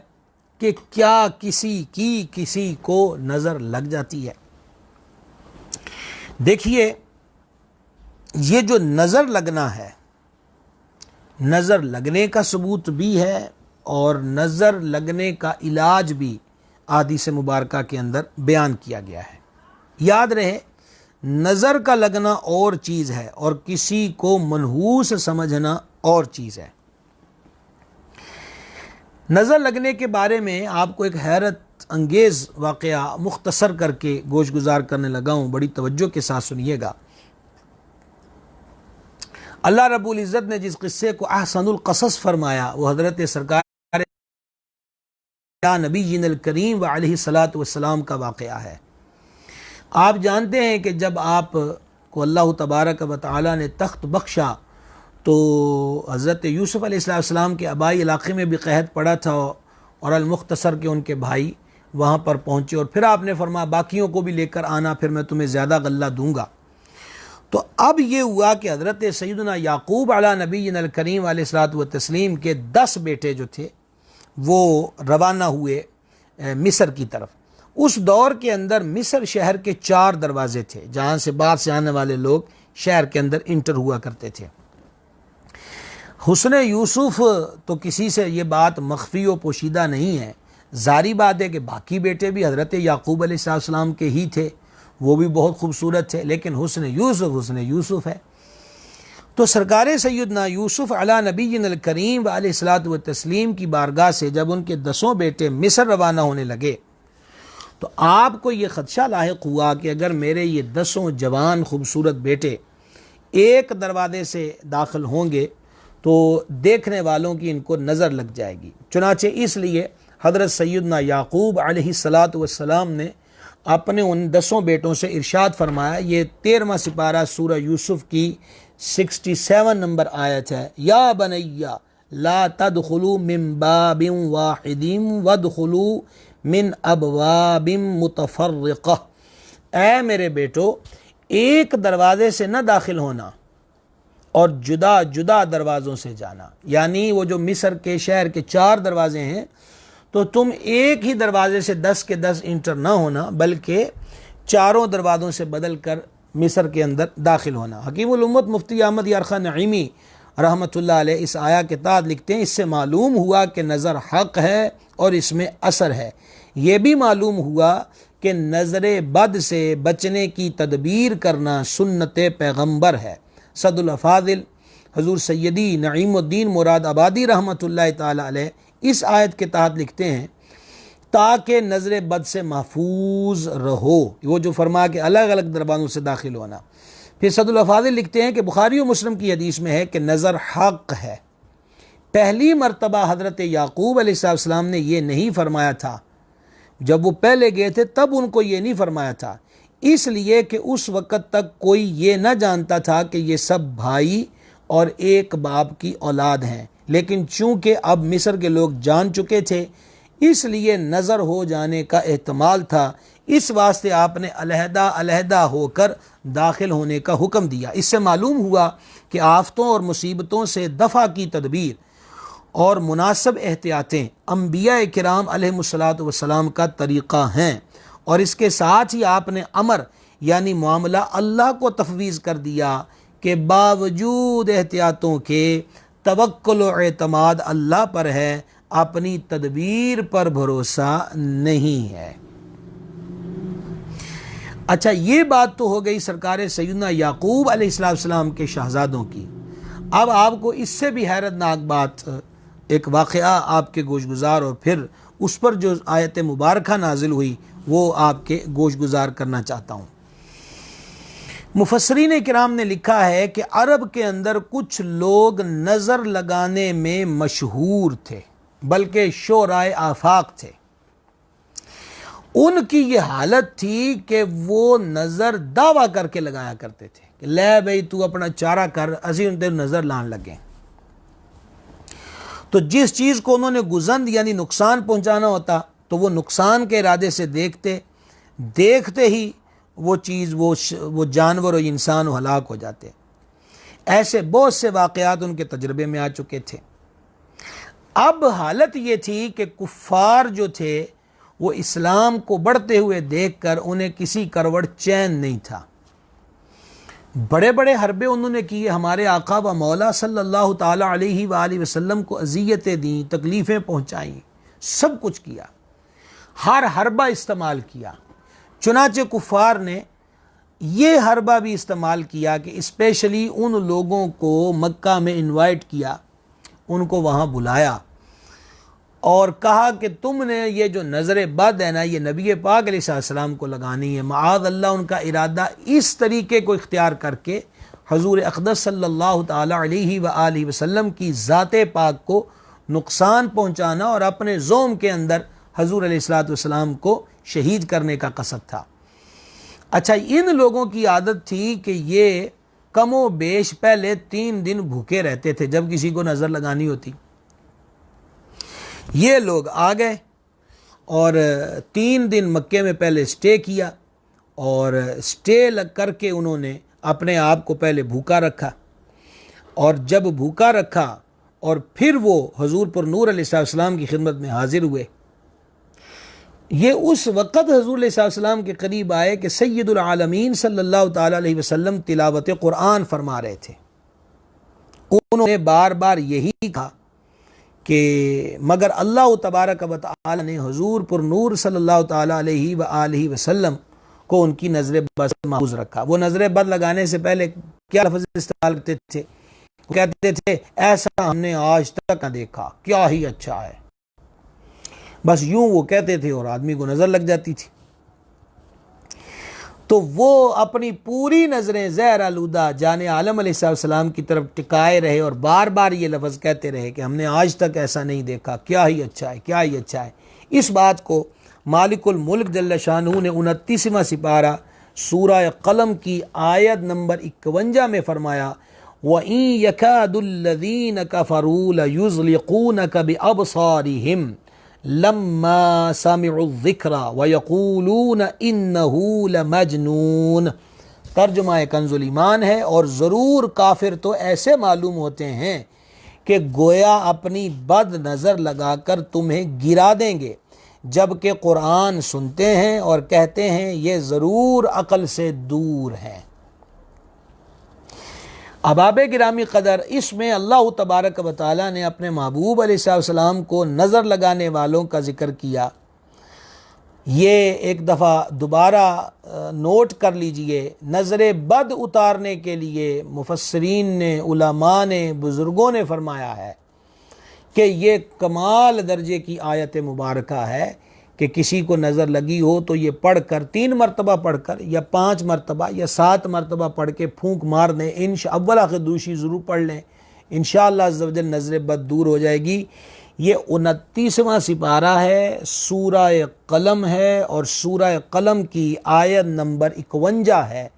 کہ کیا کسی کو نظر لگ جاتی ہے؟ دیکھیے، یہ جو نظر لگنا ہے، نظر لگنے کا ثبوت بھی ہے اور نظر لگنے کا علاج بھی احادیث مبارکہ کے اندر بیان کیا گیا ہے۔ یاد رہے، نظر کا لگنا اور چیز ہے اور کسی کو منحوس سمجھنا اور چیز ہے۔ نظر لگنے کے بارے میں آپ کو ایک حیرت انگیز واقعہ مختصر کر کے گوش گزار کرنے لگا ہوں، بڑی توجہ کے ساتھ سنیے گا۔ اللہ رب العزت نے جس قصے کو احسن القصص فرمایا وہ حضرت سرکار نبی جین الکریم علیہ الصلاۃ والسلام کا واقعہ ہے۔ آپ جانتے ہیں کہ جب آپ کو اللہ تبارک و تعالی نے تخت بخشا تو حضرت یوسف علیہ السلام کے آبائی علاقے میں بھی قحط پڑا تھا، اور المختصر کے ان کے بھائی وہاں پر پہنچے، اور پھر آپ نے فرمایا باقیوں کو بھی لے کر آنا، پھر میں تمہیں زیادہ غلہ دوں گا۔ تو اب یہ ہوا کہ حضرت سیدنا یعقوب علیہ نبی الکریم علیہ الصلوۃ والتسلیم کے 10 بیٹے جو تھے وہ روانہ ہوئے مصر کی طرف، اس دور کے اندر مصر شہر کے 4 دروازے تھے جہاں سے باہر سے آنے والے لوگ شہر کے اندر انٹر ہوا کرتے تھے۔ حسن یوسف تو کسی سے یہ بات مخفی و پوشیدہ نہیں ہے، ظاہری بات ہے کہ باقی بیٹے بھی حضرت یعقوب علیہ السلام کے ہی تھے، وہ بھی بہت خوبصورت تھے، لیکن حسن یوسف ہے۔ تو سرکار سیدنا یوسف علی نبینا الکریم علیہ الصلاۃ والتسلیم کی بارگاہ سے جب ان کے 10 بیٹے مصر روانہ ہونے لگے تو آپ کو یہ خدشہ لاحق ہوا کہ اگر میرے یہ 10 جوان خوبصورت بیٹے ایک دروازے سے داخل ہوں گے تو دیکھنے والوں کی ان کو نظر لگ جائے گی، چنانچہ اس لیے حضرت سیدنا یعقوب علیہ الصلاۃ والسلام نے اپنے ان 10 بیٹوں سے ارشاد فرمایا، یہ 13واں سپارہ سورہ یوسف کی 67 نمبر آیت ہے، یا بنیا لا تدخلوا من باب واحد وادخلوا من ابواب متفرقہ، اے میرے بیٹو ایک دروازے سے نہ داخل ہونا اور جدا جدا دروازوں سے جانا، یعنی وہ جو مصر کے شہر کے 4 دروازے ہیں تو تم ایک ہی دروازے سے 10 کے 10 انٹر نہ ہونا بلکہ 4 دروازوں سے بدل کر مصر کے اندر داخل ہونا۔ حکیم الامت مفتی احمد یار خان نعیمی رحمۃ اللہ علیہ اس آیا کے تحت لکھتے ہیں، اس سے معلوم ہوا کہ نظر حق ہے اور اس میں اثر ہے، یہ بھی معلوم ہوا کہ نظر بد سے بچنے کی تدبیر کرنا سنت پیغمبر ہے۔ صد الافاضل حضور سیدی نعیم الدین مراد آبادی رحمۃ اللہ تعالی علیہ اس آیت کے تحت لکھتے ہیں تاکہ نظر بد سے محفوظ رہو، وہ جو فرما کہ الگ الگ دروازوں سے داخل ہونا۔ پھر صد الافاضل لکھتے ہیں کہ بخاری و مسلم کی حدیث میں ہے کہ نظر حق ہے، پہلی مرتبہ حضرت یعقوب علیہ السلام نے یہ نہیں فرمایا تھا، جب وہ پہلے گئے تھے تب ان کو یہ نہیں فرمایا تھا، اس لیے کہ اس وقت تک کوئی یہ نہ جانتا تھا کہ یہ سب بھائی اور ایک باپ کی اولاد ہیں، لیکن چونکہ اب مصر کے لوگ جان چکے تھے اس لیے نظر ہو جانے کا احتمال تھا، اس واسطے آپ نے علیحدہ علیحدہ ہو کر داخل ہونے کا حکم دیا۔ اس سے معلوم ہوا کہ آفتوں اور مصیبتوں سے دفع کی تدبیر اور مناسب احتیاطیں انبیاء کرام علیہ الصلاۃ والسلام کا طریقہ ہیں، اور اس کے ساتھ ہی آپ نے امر یعنی معاملہ اللہ کو تفویض کر دیا کہ باوجود احتیاطوں کے توکل و اعتماد اللہ پر ہے، اپنی تدبیر پر بھروسہ نہیں ہے۔ اچھا، یہ بات تو ہو گئی سرکار سیدنا یعقوب علیہ السلام کے شہزادوں کی۔ اب آپ کو اس سے بھی حیرت ناک بات، ایک واقعہ آپ کے گوش گزار اور پھر اس پر جو آیت مبارکہ نازل ہوئی وہ آپ کے گوش گزار کرنا چاہتا ہوں۔ مفسرین کرام نے لکھا ہے کہ عرب کے اندر کچھ لوگ نظر لگانے میں مشہور تھے، بلکہ شعراء آفاق تھے۔ ان کی یہ حالت تھی کہ وہ نظر دعویٰ کر کے لگایا کرتے تھے کہ لے بھئی تو اپنا چارہ کر، اسی ان تیرے نظر لان لگیں۔ تو جس چیز کو انہوں نے گزند یعنی نقصان پہنچانا ہوتا تو وہ نقصان کے ارادے سے دیکھتے ہی وہ چیز وہ جانور و انسان و ہلاک ہو جاتے۔ ایسے بہت سے واقعات ان کے تجربے میں آ چکے تھے۔ اب حالت یہ تھی کہ کفار جو تھے وہ اسلام کو بڑھتے ہوئے دیکھ کر انہیں کسی کروڑ چین نہیں تھا، بڑے بڑے حربے انہوں نے کیے، ہمارے آقا و مولا صلی اللہ تعالی علیہ وآلہ وسلم کو اذیتیں دیں، تکلیفیں پہنچائیں، سب کچھ کیا، ہر حربہ استعمال کیا۔ چنانچہ کفار نے یہ حربہ بھی استعمال کیا کہ اسپیشلی ان لوگوں کو مکہ میں انوائٹ کیا، ان کو وہاں بلایا اور کہا کہ تم نے یہ جو نظر بد ہے نا یہ نبی پاک علیہ السلام کو لگانی ہے۔ معاذ اللہ ان کا ارادہ اس طریقے کو اختیار کر کے حضور اقدس صلی اللہ تعالی علیہ وآلہ وسلم کی ذات پاک کو نقصان پہنچانا اور اپنے زوم کے اندر حضور علیہ السلام کو شہید کرنے کا قصد تھا۔ اچھا، ان لوگوں کی عادت تھی کہ یہ کم و بیش پہلے 3 دن بھوکے رہتے تھے جب کسی کو نظر لگانی ہوتی۔ یہ لوگ آ گئے اور 3 دن مکے میں پہلے سٹے کیا، اور سٹے کر کے انہوں نے اپنے آپ کو پہلے بھوکا رکھا، اور جب بھوکا رکھا اور پھر وہ حضور پر نور علیہ السلام کی خدمت میں حاضر ہوئے۔ یہ اس وقت حضور علیہ السلام کے قریب آئے کہ سید العالمین صلی اللہ تعالی علیہ وسلم تلاوت قرآن فرما رہے تھے۔ انہوں نے بار بار یہی کہا کہ مگر اللہ تبارک و تعالی نے حضور پر نور صلی اللہ تعالی علیہ وآلہ وسلم کو ان کی نظر بد سے محفوظ رکھا۔ وہ نظر بد لگانے سے پہلے کیا لفظ استعمال کرتے تھے؟ وہ کہتے تھے ایسا ہم نے آج تک نہ دیکھا، کیا ہی اچھا ہے، بس یوں وہ کہتے تھے اور آدمی کو نظر لگ جاتی تھی۔ تو وہ اپنی پوری نظریں زہر آلودہ جان عالم علیہ السلام کی طرف ٹکائے رہے اور بار بار یہ لفظ کہتے رہے کہ ہم نے آج تک ایسا نہیں دیکھا، کیا ہی اچھا ہے، کیا ہی اچھا ہے۔ اس بات کو مالک الملک جل شانہ نے 29واں سپارہ سورہ قلم کی آیت نمبر 51 میں فرمایا وَإِن يَكَادُ الَّذِينَ كَفَرُوا لَيُزْلِقُونَكَ بِأَبْصَارِهِمْ لما سمعوا الذکر ویقولون انہ لمجنون۔ ترجمہ کنز الایمان ہے، اور ضرور کافر تو ایسے معلوم ہوتے ہیں کہ گویا اپنی بد نظر لگا کر تمہیں گرا دیں گے، جبکہ قرآن سنتے ہیں اور کہتے ہیں یہ ضرور عقل سے دور ہے۔ احباب گرامی قدر، اس میں اللہ تبارک و تعالی نے اپنے محبوب علیہ السلام کو نظر لگانے والوں کا ذکر کیا۔ یہ ایک دفعہ دوبارہ نوٹ کر لیجئے، نظر بد اتارنے کے لیے مفسرین نے، علماء نے، بزرگوں نے فرمایا ہے کہ یہ کمال درجے کی آیت مبارکہ ہے کہ کسی کو نظر لگی ہو تو یہ پڑھ کر 3 مرتبہ پڑھ کر یا 5 مرتبہ یا 7 مرتبہ پڑھ کے پھونک مار دیں، اول آخر دوسری ضرور پڑھ لیں، انشاءاللہ عز و جل نظر بد دور ہو جائے گی۔ یہ 29واں سپارہ ہے، سورہ قلم ہے، اور سورہ قلم کی آیت نمبر 51 ہے۔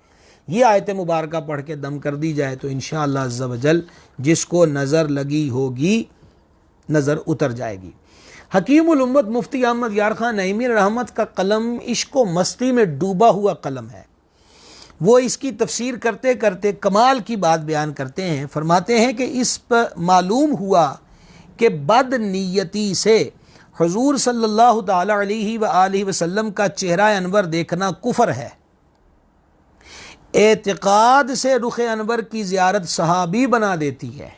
یہ آیت مبارکہ پڑھ کے دم کر دی جائے تو انشاءاللہ عز و جل جس کو نظر لگی ہوگی نظر اتر جائے گی۔ حکیم الامت مفتی احمد یار خان نعیمی رحمت کا قلم عشق و مستی میں ڈوبا ہوا قلم ہے۔ وہ اس کی تفسیر کرتے کرتے کمال کی بات بیان کرتے ہیں، فرماتے ہیں کہ اس پر معلوم ہوا کہ بد نیتی سے حضور صلی اللہ تعالی علیہ وآلہ وسلم کا چہرہ انور دیکھنا کفر ہے۔ اعتقاد سے رخ انور کی زیارت صحابی بنا دیتی ہے۔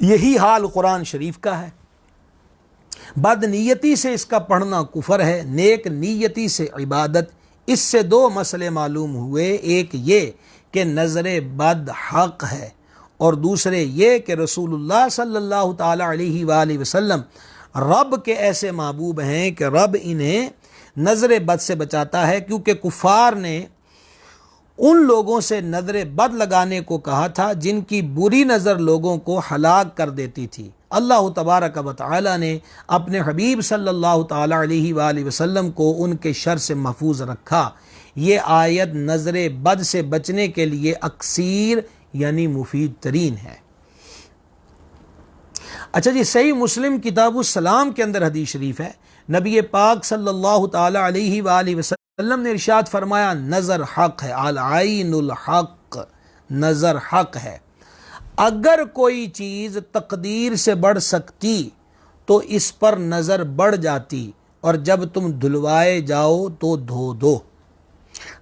یہی حال قرآن شریف کا ہے۔ بد نیتی سے اس کا پڑھنا کفر ہے، نیک نیتی سے عبادت۔ اس سے 2 مسئلے معلوم ہوئے، ایک یہ کہ نظر بد حق ہے، اور دوسرے یہ کہ رسول اللہ صلی اللہ تعالی علیہ وآلہ وسلم رب کے ایسے محبوب ہیں کہ رب انہیں نظر بد سے بچاتا ہے، کیونکہ کفار نے ان لوگوں سے نظر بد لگانے کو کہا تھا جن کی بری نظر لوگوں کو ہلاک کر دیتی تھی۔ اللہ تبارک و تعالی نے اپنے حبیب صلی اللہ تعالی علیہ وآلہ وسلم کو ان کے شر سے محفوظ رکھا۔ یہ آیت نظر بد سے بچنے کے لیے اکثیر یعنی مفید ترین ہے۔ اچھا جی، صحیح مسلم کتاب السلام کے اندر حدیث شریف ہے، نبی پاک صلی اللہ تعالی علیہ وآلہ وسلم نے ارشاد فرمایا نظر حق ہے، العین الحق، نظر حق ہے۔ اگر کوئی چیز تقدیر سے بڑھ سکتی تو اس پر نظر بڑھ جاتی، اور جب تم دھلوائے جاؤ تو دھو دو۔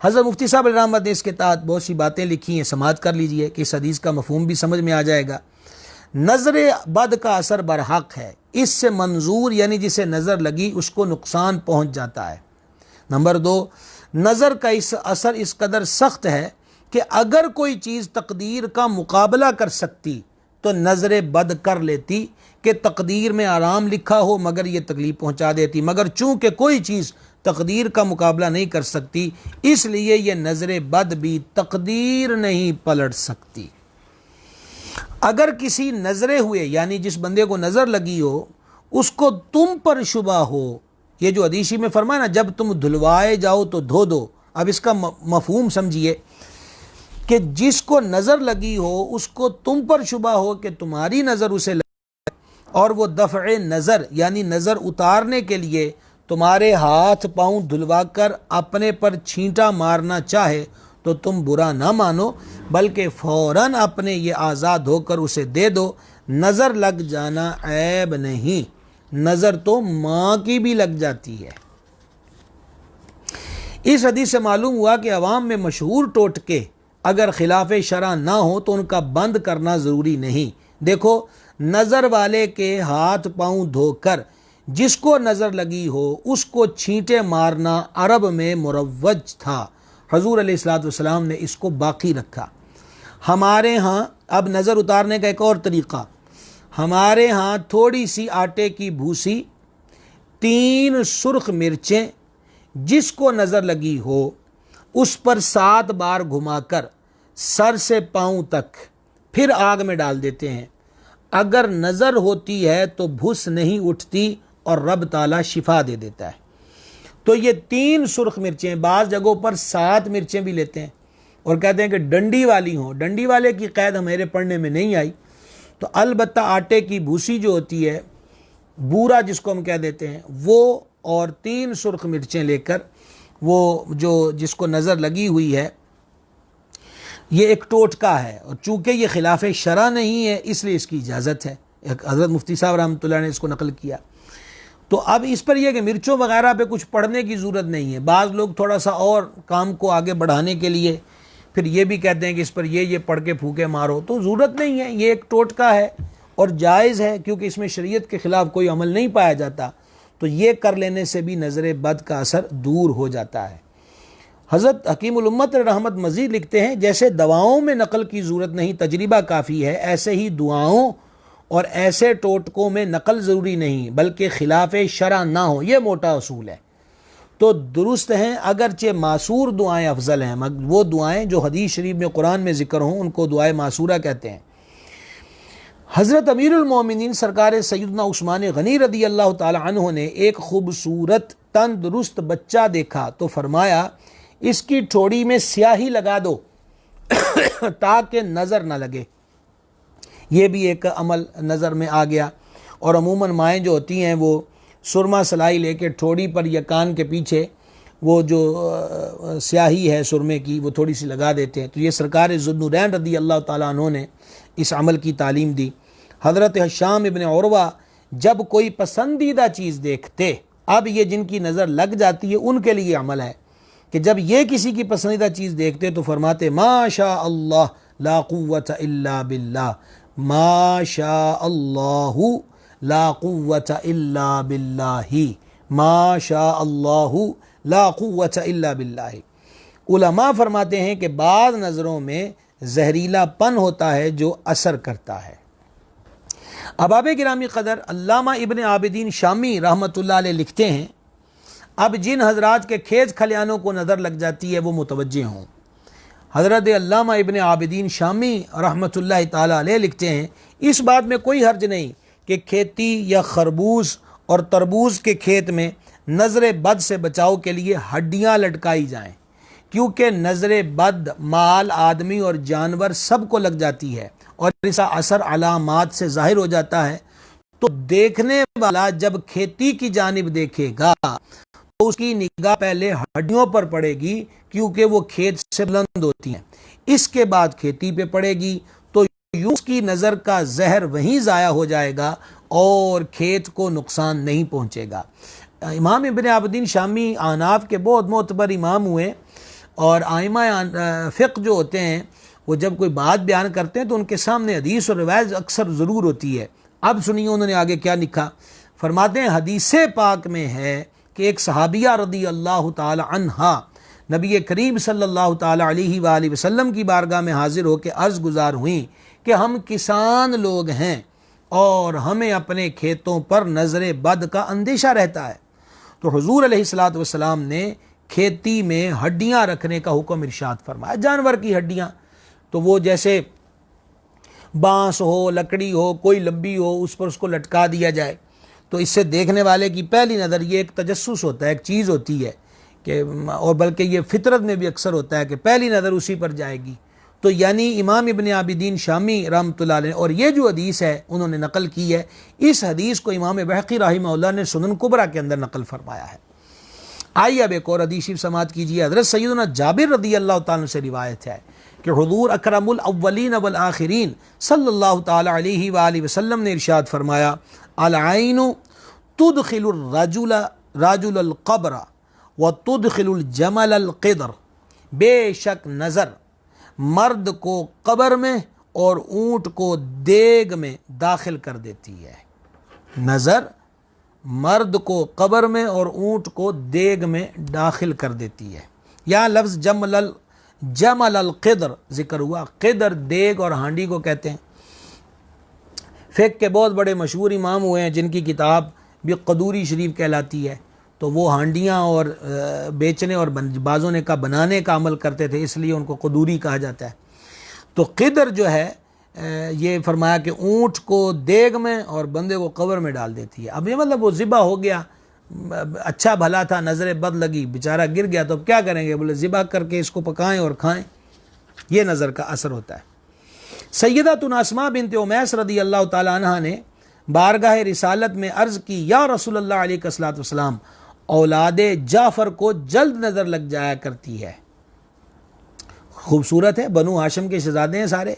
حضرت مفتی صاحب علیہ رحمت نے اس کے تحت بہت سی باتیں لکھی ہیں، سماعت کر لیجئے کہ اس حدیث کا مفہوم بھی سمجھ میں آ جائے گا۔ نظر بد کا اثر برحق ہے، اس سے منظور یعنی جسے نظر لگی اس کو نقصان پہنچ جاتا ہے۔ نمبر 2، نظر کا اس اثر اس قدر سخت ہے کہ اگر کوئی چیز تقدیر کا مقابلہ کر سکتی تو نظر بد کر لیتی کہ تقدیر میں آرام لکھا ہو مگر یہ تکلیف پہنچا دیتی، مگر چونکہ کوئی چیز تقدیر کا مقابلہ نہیں کر سکتی اس لیے یہ نظر بد بھی تقدیر نہیں پلٹ سکتی۔ اگر کسی نظرے ہوئے یعنی جس بندے کو نظر لگی ہو اس کو تم پر شبہ ہو، یہ جو حدیث میں فرمایا نا جب تم دھلوائے جاؤ تو دھو دو، اب اس کا مفہوم سمجھیے کہ جس کو نظر لگی ہو اس کو تم پر شبہ ہو کہ تمہاری نظر اسے لگی، اور وہ دفع نظر یعنی نظر اتارنے کے لیے تمہارے ہاتھ پاؤں دھلوا کر اپنے پر چھینٹا مارنا چاہے تو تم برا نہ مانو، بلکہ فوراً اپنے یہ آزاد ہو کر اسے دے دو۔ نظر لگ جانا عیب نہیں، نظر تو ماں کی بھی لگ جاتی ہے۔ اس حدیث سے معلوم ہوا کہ عوام میں مشہور ٹوٹکے اگر خلاف شرع نہ ہو تو ان کا بند کرنا ضروری نہیں۔ دیکھو، نظر والے کے ہاتھ پاؤں دھو کر جس کو نظر لگی ہو اس کو چھینٹے مارنا عرب میں مروج تھا۔ حضور علیہ الصلوۃ والسلام نے اس کو باقی رکھا۔ ہمارے ہاں اب نظر اتارنے کا ایک اور طریقہ، ہمارے ہاں تھوڑی سی آٹے کی بھوسی، 3 سرخ مرچیں، جس کو نظر لگی ہو اس پر 7 بار گھما کر سر سے پاؤں تک پھر آگ میں ڈال دیتے ہیں۔ اگر نظر ہوتی ہے تو بھس نہیں اٹھتی اور رب تعالیٰ شفا دے دیتا ہے۔ تو یہ 3 سرخ مرچیں، بعض جگہوں پر 7 مرچیں بھی لیتے ہیں اور کہتے ہیں کہ ڈنڈی والی ہوں۔ ڈنڈی والے کی قید ہمارے پڑھنے میں نہیں آئی، تو البتہ آٹے کی بھوسی جو ہوتی ہے، بورا جس کو ہم کہہ دیتے ہیں، وہ اور 3 سرخ مرچیں لے کر وہ جس کو نظر لگی ہوئی ہے، یہ ایک ٹوٹکا ہے، اور چونکہ یہ خلاف شرع نہیں ہے اس لیے اس کی اجازت ہے۔ حضرت مفتی صاحب رحمۃ اللہ نے اس کو نقل کیا۔ تو اب اس پر یہ کہ مرچوں وغیرہ پہ کچھ پڑھنے کی ضرورت نہیں ہے۔ بعض لوگ تھوڑا سا اور کام کو آگے بڑھانے کے لیے پھر یہ بھی کہتے ہیں کہ اس پر یہ پڑھ کے پھونکے مارو، تو ضرورت نہیں ہے، یہ ایک ٹوٹکا ہے اور جائز ہے، کیونکہ اس میں شریعت کے خلاف کوئی عمل نہیں پایا جاتا، تو یہ کر لینے سے بھی نظر بد کا اثر دور ہو جاتا ہے۔ حضرت حکیم الامت رحمت مزید لکھتے ہیں، جیسے دواؤں میں نقل کی ضرورت نہیں، تجربہ کافی ہے، ایسے ہی دعاؤں اور ایسے ٹوٹکوں میں نقل ضروری نہیں بلکہ خلاف شرع نہ ہو، یہ موٹا اصول ہے۔ تو درست ہیں، اگرچہ معصور دعائیں افضل ہیں، وہ دعائیں جو حدیث شریف میں قرآن میں ذکر ہوں ان کو دعائیں معصورہ کہتے ہیں۔ حضرت امیر المومنین سرکار سیدنا عثمان غنی رضی اللہ تعالی عنہ نے ایک خوبصورت تندرست بچہ دیکھا تو فرمایا اس کی ٹھوڑی میں سیاہی لگا دو تاکہ نظر نہ لگے۔ یہ بھی ایک عمل نظر میں آ گیا، اور عموماً مائیں جو ہوتی ہیں وہ سرما سلائی لے کے ٹھوڑی پر یا کان کے پیچھے وہ جو سیاہی ہے سرمے کی وہ تھوڑی سی لگا دیتے ہیں۔ تو یہ سرکار ذوالنورین رضی اللہ تعالیٰ عنہ نے اس عمل کی تعلیم دی۔ حضرت ہشام ابن عروہ جب کوئی پسندیدہ چیز دیکھتے، اب یہ جن کی نظر لگ جاتی ہے ان کے لیے عمل ہے کہ جب یہ کسی کی پسندیدہ چیز دیکھتے تو فرماتے ما شاء اللہ لا قوت الا باللہ، ما شاء اللہ لا قوت الا باللہ، ما شاء اللہ لا قوت الا باللہ۔ علماء فرماتے ہیں کہ بعض نظروں میں زہریلا پن ہوتا ہے جو اثر کرتا ہے۔ احباب گرامی قدر، علامہ ابن عابدین شامی رحمۃ اللہ علیہ لکھتے ہیں، اب جن حضرات کے کھیت کھلیانوں کو نظر لگ جاتی ہے وہ متوجہ ہوں۔ حضرت علامہ ابن عابدین شامی رحمۃ اللہ تعالی علیہ لکھتے ہیں، اس بات میں کوئی حرج نہیں کہ کھیتی یا خربوز اور تربوز کے کھیت میں نظر بد سے بچاؤ کے لیے ہڈیاں لٹکائی جائیں، کیونکہ نظر بد مال، آدمی اور جانور سب کو لگ جاتی ہے اور اس کا اثر علامات سے ظاہر ہو جاتا ہے۔ تو دیکھنے والا جب کھیتی کی جانب دیکھے گا تو اس کی نگاہ پہلے ہڈیوں پر پڑے گی، کیونکہ وہ کھیت سے بلند ہوتی ہیں، اس کے بعد کھیتی پہ پڑے گی، تو یوں اس کی نظر کا زہر وہیں ضائع ہو جائے گا اور کھیت کو نقصان نہیں پہنچے گا۔ امام ابن عابدین شامی احناف کے بہت معتبر امام ہوئے، اور آئمہ فقہ جو ہوتے ہیں وہ جب کوئی بات بیان کرتے ہیں تو ان کے سامنے حدیث اور روایت اکثر ضرور ہوتی ہے۔ اب سنیے انہوں نے آگے کیا لکھا، فرماتے ہیں حدیث پاک میں ہے کہ ایک صحابیہ رضی اللہ تعالی عنہا نبی کریم صلی اللہ تعالی علیہ وآلہ وسلم کی بارگاہ میں حاضر ہو کے عرض گزار ہوئیں کہ ہم کسان لوگ ہیں اور ہمیں اپنے کھیتوں پر نظر بد کا اندیشہ رہتا ہے۔ تو حضور علیہ الصلوۃ والسلام نے کھیتی میں ہڈیاں رکھنے کا حکم ارشاد فرمایا، جانور کی ہڈیاں، تو وہ جیسے بانس ہو، لکڑی ہو، کوئی لمبی ہو، اس پر اس کو لٹکا دیا جائے، تو اس سے دیکھنے والے کی پہلی نظر، یہ ایک تجسس ہوتا ہے، ایک چیز ہوتی ہے کہ، اور بلکہ یہ فطرت میں بھی اکثر ہوتا ہے کہ پہلی نظر اسی پر جائے گی۔ تو یعنی امام ابن عابدین شامی رحمۃ اللہ علیہ، اور یہ جو حدیث ہے انہوں نے نقل کی ہے، اس حدیث کو امام بحقی رحمہ اللہ نے سنن کبریٰ کے اندر نقل فرمایا ہے۔ آئیے اب ایک اور حدیث شریف سماعت کیجیے۔ حضرت سیدنا جابر رضی اللہ تعالیٰ سے روایت ہے کہ حضور اکرم الاولین والآخرین صلی اللہ تعالی علیہ وآلہ وسلم نے ارشاد فرمایا، العین تدخل الرجل راجل القبر وتدخل الجمل القدر، بے شک نظر مرد کو قبر میں اور اونٹ کو دیگ میں داخل کر دیتی ہے۔ نظر مرد کو قبر میں اور اونٹ کو دیگ میں داخل کر دیتی ہے۔ یہاں لفظ جمل القدر ذکر ہوا۔ قدر دیگ اور ہانڈی کو کہتے ہیں۔ فقہ کے بہت بڑے مشہور امام ہوئے ہیں جن کی کتاب بھی قدوری شریف کہلاتی ہے، تو وہ ہانڈیاں اور بیچنے اور بعضوں نے کا بنانے کا عمل کرتے تھے، اس لیے ان کو قدوری کہا جاتا ہے۔ تو قدر جو ہے یہ فرمایا کہ اونٹ کو دیگ میں اور بندے کو قبر میں ڈال دیتی ہے۔ اب یہ مطلب وہ ذبح ہو گیا، اچھا بھلا تھا، نظر بد لگی، بیچارہ گر گیا، تو اب کیا کریں گے؟ بولے ذبح کر کے اس کو پکائیں اور کھائیں۔ یہ نظر کا اثر ہوتا ہے۔ سیدتنا اسماء بنت امیس رضی اللہ تعالی عنہ نے بارگاہ رسالت میں عرض کی، یا رسول اللہ علیہ الصلوۃ والسلام، اولاد جعفر کو جلد نظر لگ جایا کرتی ہے۔ خوبصورت ہے، بنو ہاشم کے شہزادے ہیں سارے،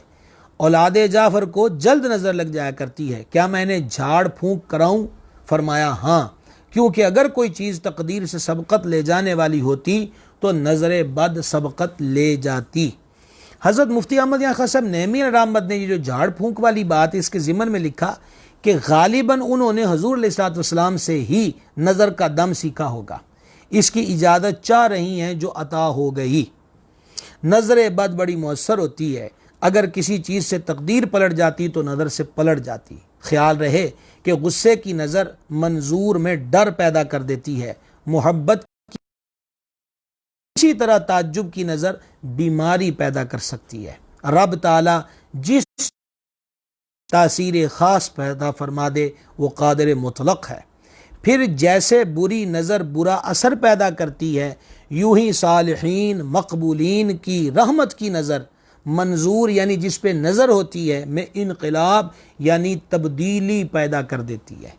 اولاد جعفر کو جلد نظر لگ جایا کرتی ہے، کیا میں نے جھاڑ پھونک کراؤں؟ فرمایا ہاں، کیونکہ اگر کوئی چیز تقدیر سے سبقت لے جانے والی ہوتی تو نظر بد سبقت لے جاتی۔ حضرت مفتی احمد یاں خان صاحب نعیمی رحمت نے یہ جو جھاڑ پھونک والی بات اس کے ضمن میں لکھا کہ غالباً انہوں نے حضور علیہ الصلوۃ والسلام سے ہی نظر کا دم سیکھا ہوگا، اس کی اجازت چاہ رہی ہیں جو عطا ہو گئی۔ نظر بد بڑی مؤثر ہوتی ہے، اگر کسی چیز سے تقدیر پلٹ جاتی تو نظر سے پلٹ جاتی۔ خیال رہے کہ غصے کی نظر منظور میں ڈر پیدا کر دیتی ہے، محبت اسی طرح تعجب کی نظر بیماری پیدا کر سکتی ہے۔ رب تعالی جس تاثیر خاص پیدا فرما دے وہ قادر مطلق ہے۔ پھر جیسے بری نظر برا اثر پیدا کرتی ہے، یوں ہی صالحین مقبولین کی رحمت کی نظر منظور یعنی جس پہ نظر ہوتی ہے میں انقلاب یعنی تبدیلی پیدا کر دیتی ہے۔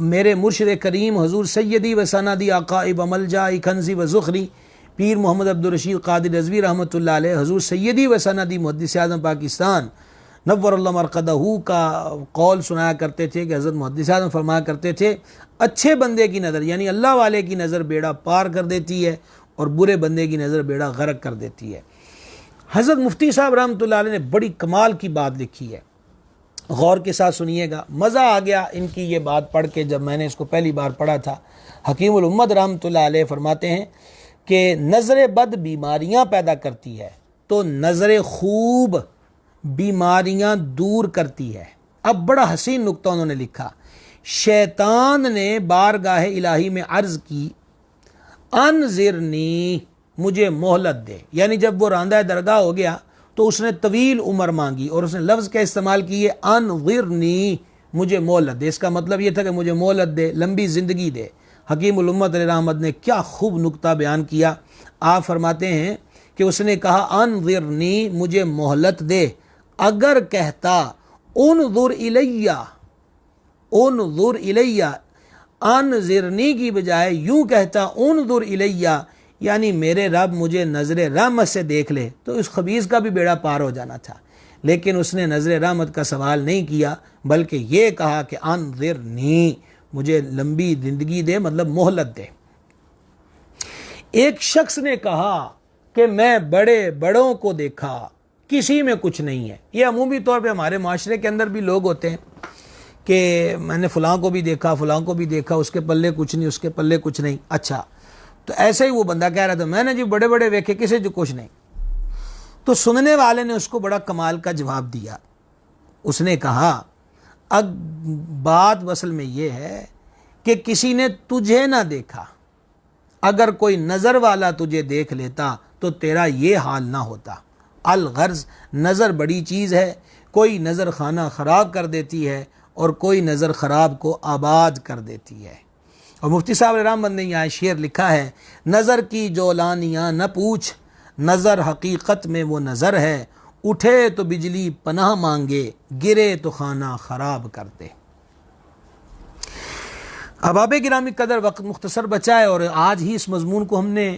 میرے مرشد کریم حضور سیدی و سندی عقائب ملجائی کنزی و زخری پیر محمد عبدالرشید قادری رضوی رحمۃ اللہ علیہ، حضور سیدی و سندی محدث اعظم پاکستان نور اللہ مرقدہ کا قول سنایا کرتے تھے کہ حضرت محدث اعظم فرمایا کرتے تھے، اچھے بندے کی نظر یعنی اللہ والے کی نظر بیڑا پار کر دیتی ہے اور برے بندے کی نظر بیڑا غرق کر دیتی ہے۔ حضرت مفتی صاحب رحمۃ اللہ علیہ نے بڑی کمال کی بات لکھی ہے، غور کے ساتھ سنیے گا، مزہ آ گیا ان کی یہ بات پڑھ کے جب میں نے اس کو پہلی بار پڑھا تھا۔ حکیم الامت رحمۃ اللہ علیہ فرماتے ہیں کہ نظر بد بیماریاں پیدا کرتی ہے تو نظر خوب بیماریاں دور کرتی ہے۔ اب بڑا حسین نکتہ انہوں نے لکھا، شیطان نے بارگاہ الہی میں عرض کی، انذرنی، مجھے مہلت دے، یعنی جب وہ راندہ درگاہ ہو گیا تو اس نے طویل عمر مانگی اور اس نے لفظ کا استعمال کیے انظرنی، مجھے مہلت دے، اس کا مطلب یہ تھا کہ مجھے مہلت دے، لمبی زندگی دے۔ حکیم الامت علیہ رحمت نے کیا خوب نکتہ بیان کیا۔ آپ فرماتے ہیں کہ اس نے کہا انظرنی، مجھے مہلت دے، اگر کہتا انظر الیہ، انظر الیہ، انظرنی کی بجائے یوں کہتا انظر الیہ، یعنی میرے رب مجھے نظر رحمت سے دیکھ لے، تو اس خبیث کا بھی بیڑا پار ہو جانا تھا۔ لیکن اس نے نظر رحمت کا سوال نہیں کیا بلکہ یہ کہا کہ انظرنی، مجھے لمبی زندگی دے، مطلب مہلت دے۔ ایک شخص نے کہا کہ میں بڑے بڑوں کو دیکھا، کسی میں کچھ نہیں ہے۔ یہ عمومی طور پہ ہمارے معاشرے کے اندر بھی لوگ ہوتے ہیں کہ میں نے فلاں کو بھی دیکھا، فلاں کو بھی دیکھا، اس کے پلے کچھ نہیں، اس کے پلے کچھ نہیں۔ اچھا، تو ایسے ہی وہ بندہ کہہ رہا تھا میں نے جی بڑے بڑے ویکھے، کسی جو کچھ نہیں۔ تو سننے والے نے اس کو بڑا کمال کا جواب دیا۔ اس نے کہا اب بات اصل میں یہ ہے کہ کسی نے تجھے نہ دیکھا، اگر کوئی نظر والا تجھے دیکھ لیتا تو تیرا یہ حال نہ ہوتا۔ الغرض نظر بڑی چیز ہے، کوئی نظر خانہ خراب کر دیتی ہے اور کوئی نظر خراب کو آباد کر دیتی ہے۔ اور مفتی صاحب رحمت نے یہاں شعر لکھا ہے، نظر کی جولانیاں نہ پوچھ، نظر حقیقت میں وہ نظر ہے، اٹھے تو بجلی پناہ مانگے، گرے تو خانہ خراب کر دے۔ احباب گرامی قدر، وقت مختصر بچا ہے اور آج ہی اس مضمون کو ہم نے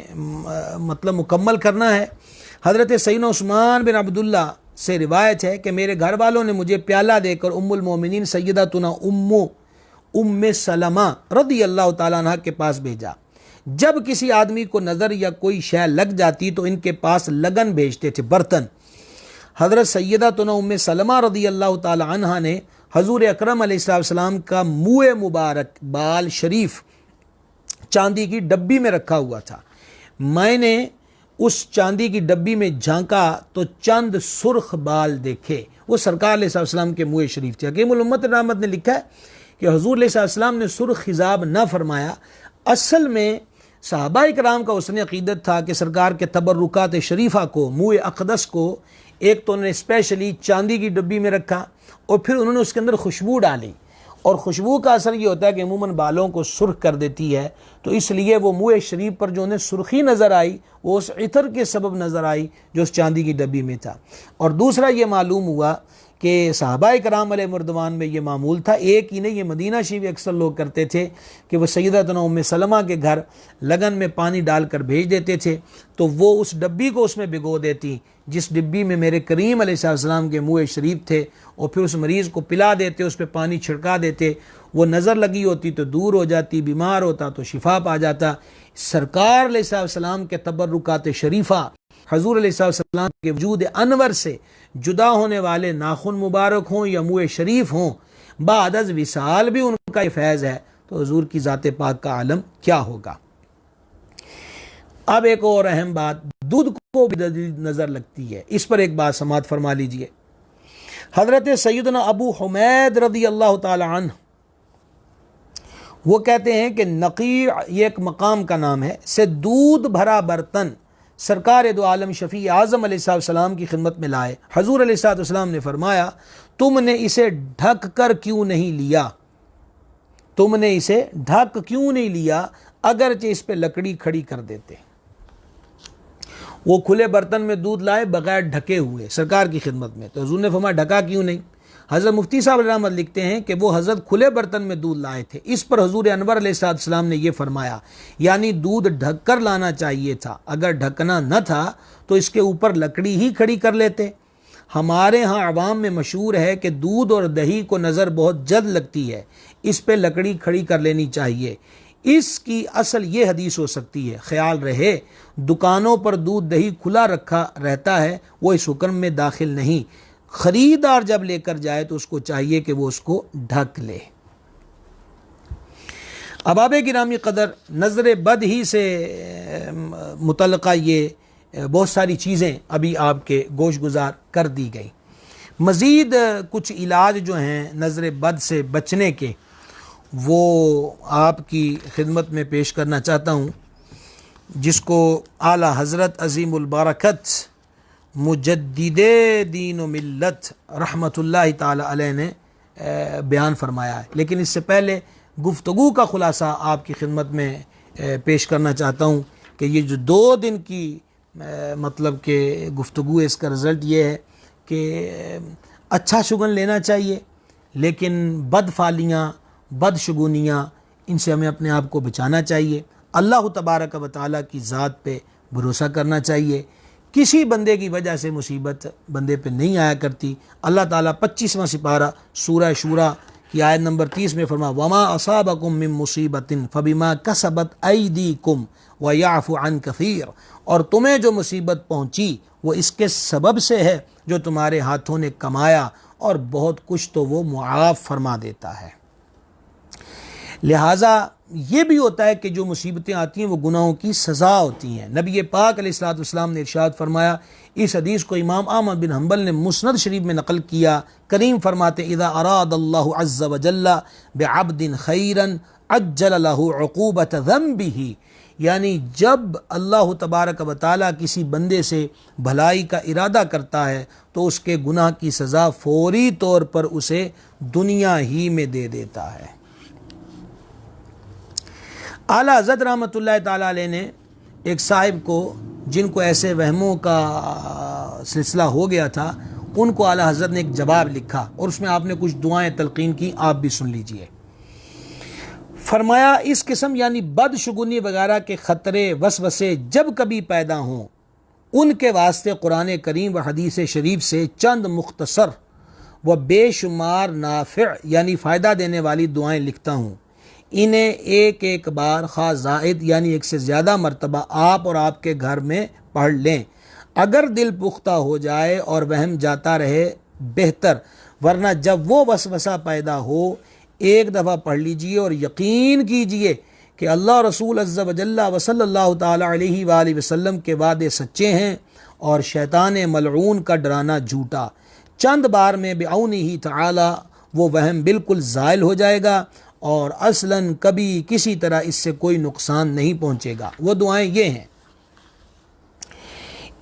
مطلب مکمل کرنا ہے۔ حضرت سیدنا عثمان بن عبداللہ سے روایت ہے کہ میرے گھر والوں نے مجھے پیالہ دے کر ام المومنین سیدتنا ام سلمہ رضی اللہ تعالیٰ عنہ کے پاس بھیجا۔ جب کسی آدمی کو نظر یا کوئی شے لگ جاتی تو ان کے پاس لگن بھیجتے تھے، برتن۔ حضرت سیدتنا ام سلمہ رضی اللہ تعالی عنہ نے حضور اکرم علیہ السلام کا منہ مبارک بال شریف چاندی کی ڈبی میں رکھا ہوا تھا۔ میں نے اس چاندی کی ڈبی میں جھانکا تو چند سرخ بال دیکھے، وہ سرکار علیہ السلام کے منہ شریف تھے۔ حکیم الامت رحمت نے لکھا ہے کہ حضور علیہ السلام نے سرخ خضاب نہ فرمایا، اصل میں صحابہ کرام کا حسن عقیدت تھا کہ سرکار کے تبرکات شریفہ کو، منہ اقدس کو، ایک تو انہوں نے اسپیشلی چاندی کی ڈبی میں رکھا اور پھر انہوں نے اس کے اندر خوشبو ڈالی، اور خوشبو کا اثر یہ ہوتا ہے کہ عموماً بالوں کو سرخ کر دیتی ہے، تو اس لیے وہ منہ شریف پر جو انہیں سرخی نظر آئی وہ اس عطر کے سبب نظر آئی جو اس چاندی کی ڈبی میں تھا۔ اور دوسرا یہ معلوم ہوا کہ صحابہ کرام علیہ مردوان میں یہ معمول تھا، ایک ہی نہیں، یہ مدینہ شریف اکثر لوگ کرتے تھے کہ وہ سیدتنا ام سلمہ کے گھر لگن میں پانی ڈال کر بھیج دیتے تھے، تو وہ اس ڈبی کو اس میں بھگو دیتی جس ڈبی میں میرے کریم علیہ السلام کے منہ شریف تھے، اور پھر اس مریض کو پلا دیتے، اس پہ پانی چھڑکا دیتے، وہ نظر لگی ہوتی تو دور ہو جاتی، بیمار ہوتا تو شفا پا جاتا۔ سرکار علیہ السلام کے تبرکات شریفہ، حضور علیہ السلام کے وجود انور سے جدا ہونے والے ناخن مبارک ہوں یا منہ شریف ہوں، بعد از وصال بھی ان کا یہ فیض ہے، تو حضور کی ذات پاک کا عالم کیا ہوگا۔ اب ایک اور اہم بات، دودھ کو بھی نظر لگتی ہے، اس پر ایک بات سماعت فرما لیجئے۔ حضرت سیدنا ابو حمید رضی اللہ تعالی عنہ وہ کہتے ہیں کہ نقیع، یہ ایک مقام کا نام ہے، سے دودھ بھرا برتن سرکار دو عالم شفیع اعظم علیہ السلام کی خدمت میں لائے۔ حضور علیہ السلام نے فرمایا، تم نے اسے ڈھک کر کیوں نہیں لیا؟ تم نے اسے ڈھک کیوں نہیں لیا؟ اگرچہ اس پہ لکڑی کھڑی کر دیتے۔ وہ کھلے برتن میں دودھ لائے بغیر ڈھکے ہوئے سرکار کی خدمت میں، تو حضور نے فرمایا ڈھکا کیوں نہیں؟ حضرت مفتی صاحب علیہ رحمت لکھتے ہیں کہ وہ حضرت کھلے برتن میں دودھ لائے تھے، اس پر حضور انور علیہ السلام نے یہ فرمایا، یعنی دودھ ڈھک کر لانا چاہیے تھا، اگر ڈھکنا نہ تھا تو اس کے اوپر لکڑی ہی کھڑی کر لیتے۔ ہمارے ہاں عوام میں مشہور ہے کہ دودھ اور دہی کو نظر بہت جلد لگتی ہے، اس پہ لکڑی کھڑی کر لینی چاہیے۔ اس کی اصل یہ حدیث ہو سکتی ہے، خیال رہے دکانوں پر دودھ دہی کھلا رکھا رہتا ہے، وہ اس حکم میں داخل نہیں، خریدار جب لے کر جائے تو اس کو چاہیے کہ وہ اس کو ڈھک لے۔ احباب گرامی قدر، نظر بد ہی سے متعلقہ یہ بہت ساری چیزیں ابھی آپ کے گوش گزار کر دی گئی۔ مزید کچھ علاج جو ہیں نظر بد سے بچنے کے، وہ آپ کی خدمت میں پیش کرنا چاہتا ہوں، جس کو اعلیٰ حضرت عظیم البرکت مجدد دین و ملت رحمۃ اللہ تعالی علیہ نے بیان فرمایا ہے۔ لیکن اس سے پہلے گفتگو کا خلاصہ آپ کی خدمت میں پیش کرنا چاہتا ہوں کہ یہ جو 2 دن کی مطلب کہ گفتگو ہے، اس کا رزلٹ یہ ہے کہ اچھا شگن لینا چاہیے، لیکن بد فعلیاں، بد شگونیاں، ان سے ہمیں اپنے آپ کو بچانا چاہیے۔ اللہ تبارک و تعالیٰ کی ذات پہ بھروسہ کرنا چاہیے۔ کسی بندے کی وجہ سے مصیبت بندے پہ نہیں آیا کرتی۔ اللہ تعالیٰ 25واں سپارہ سورہ شورى کی آیت نمبر 30 میں فرما وما اصابکم من مصیبت فبما کسبت ایدیکم ویعفو عن کثیر، اور تمہیں جو مصیبت پہنچی وہ اس کے سبب سے ہے جو تمہارے ہاتھوں نے کمایا، اور بہت کچھ تو وہ معاف فرما دیتا ہے۔ لہٰذا یہ بھی ہوتا ہے کہ جو مصیبتیں آتی ہیں وہ گناہوں کی سزا ہوتی ہیں۔ نبی پاک علیہ السلام نے ارشاد فرمایا، اس حدیث کو امام احمد بن حنبل نے مسند شریف میں نقل کیا، کریم فرماتے اذا اراد اللہ عز وجل بعبد خیرا عجل له عقوبۃ ذنبہ، یعنی جب اللہ تبارک و تعالیٰ کسی بندے سے بھلائی کا ارادہ کرتا ہے تو اس کے گناہ کی سزا فوری طور پر اسے دنیا ہی میں دے دیتا ہے۔ اعلیٰ حضرت رحمۃ اللہ تعالیٰ علیہ نے ایک صاحب کو، جن کو ایسے وہموں کا سلسلہ ہو گیا تھا، ان کو اعلیٰ حضرت نے ایک جواب لکھا اور اس میں آپ نے کچھ دعائیں تلقین کی، آپ بھی سن لیجئے۔ فرمایا اس قسم یعنی بد شگونی وغیرہ کے خطرے وسوسے جب کبھی پیدا ہوں، ان کے واسطے قرآن کریم و حدیث شریف سے چند مختصر و بے شمار نافع یعنی فائدہ دینے والی دعائیں لکھتا ہوں، انہیں ایک ایک بار خواہ زائد یعنی ایک سے زیادہ مرتبہ آپ اور آپ کے گھر میں پڑھ لیں۔ اگر دل پختہ ہو جائے اور وہم جاتا رہے بہتر، ورنہ جب وہ وسوسہ پیدا ہو ایک دفعہ پڑھ لیجئے اور یقین کیجئے کہ اللہ رسول عز و جل و صلی اللہ تعالی علیہ وآلہ وسلم کے وعدے سچے ہیں اور شیطان ملعون کا ڈرانا جھوٹا۔ چند بار میں بعونہ تعالی وہ وہم بالکل زائل ہو جائے گا اور اصلاً کبھی کسی طرح اس سے کوئی نقصان نہیں پہنچے گا۔ وہ دعائیں یہ ہیں،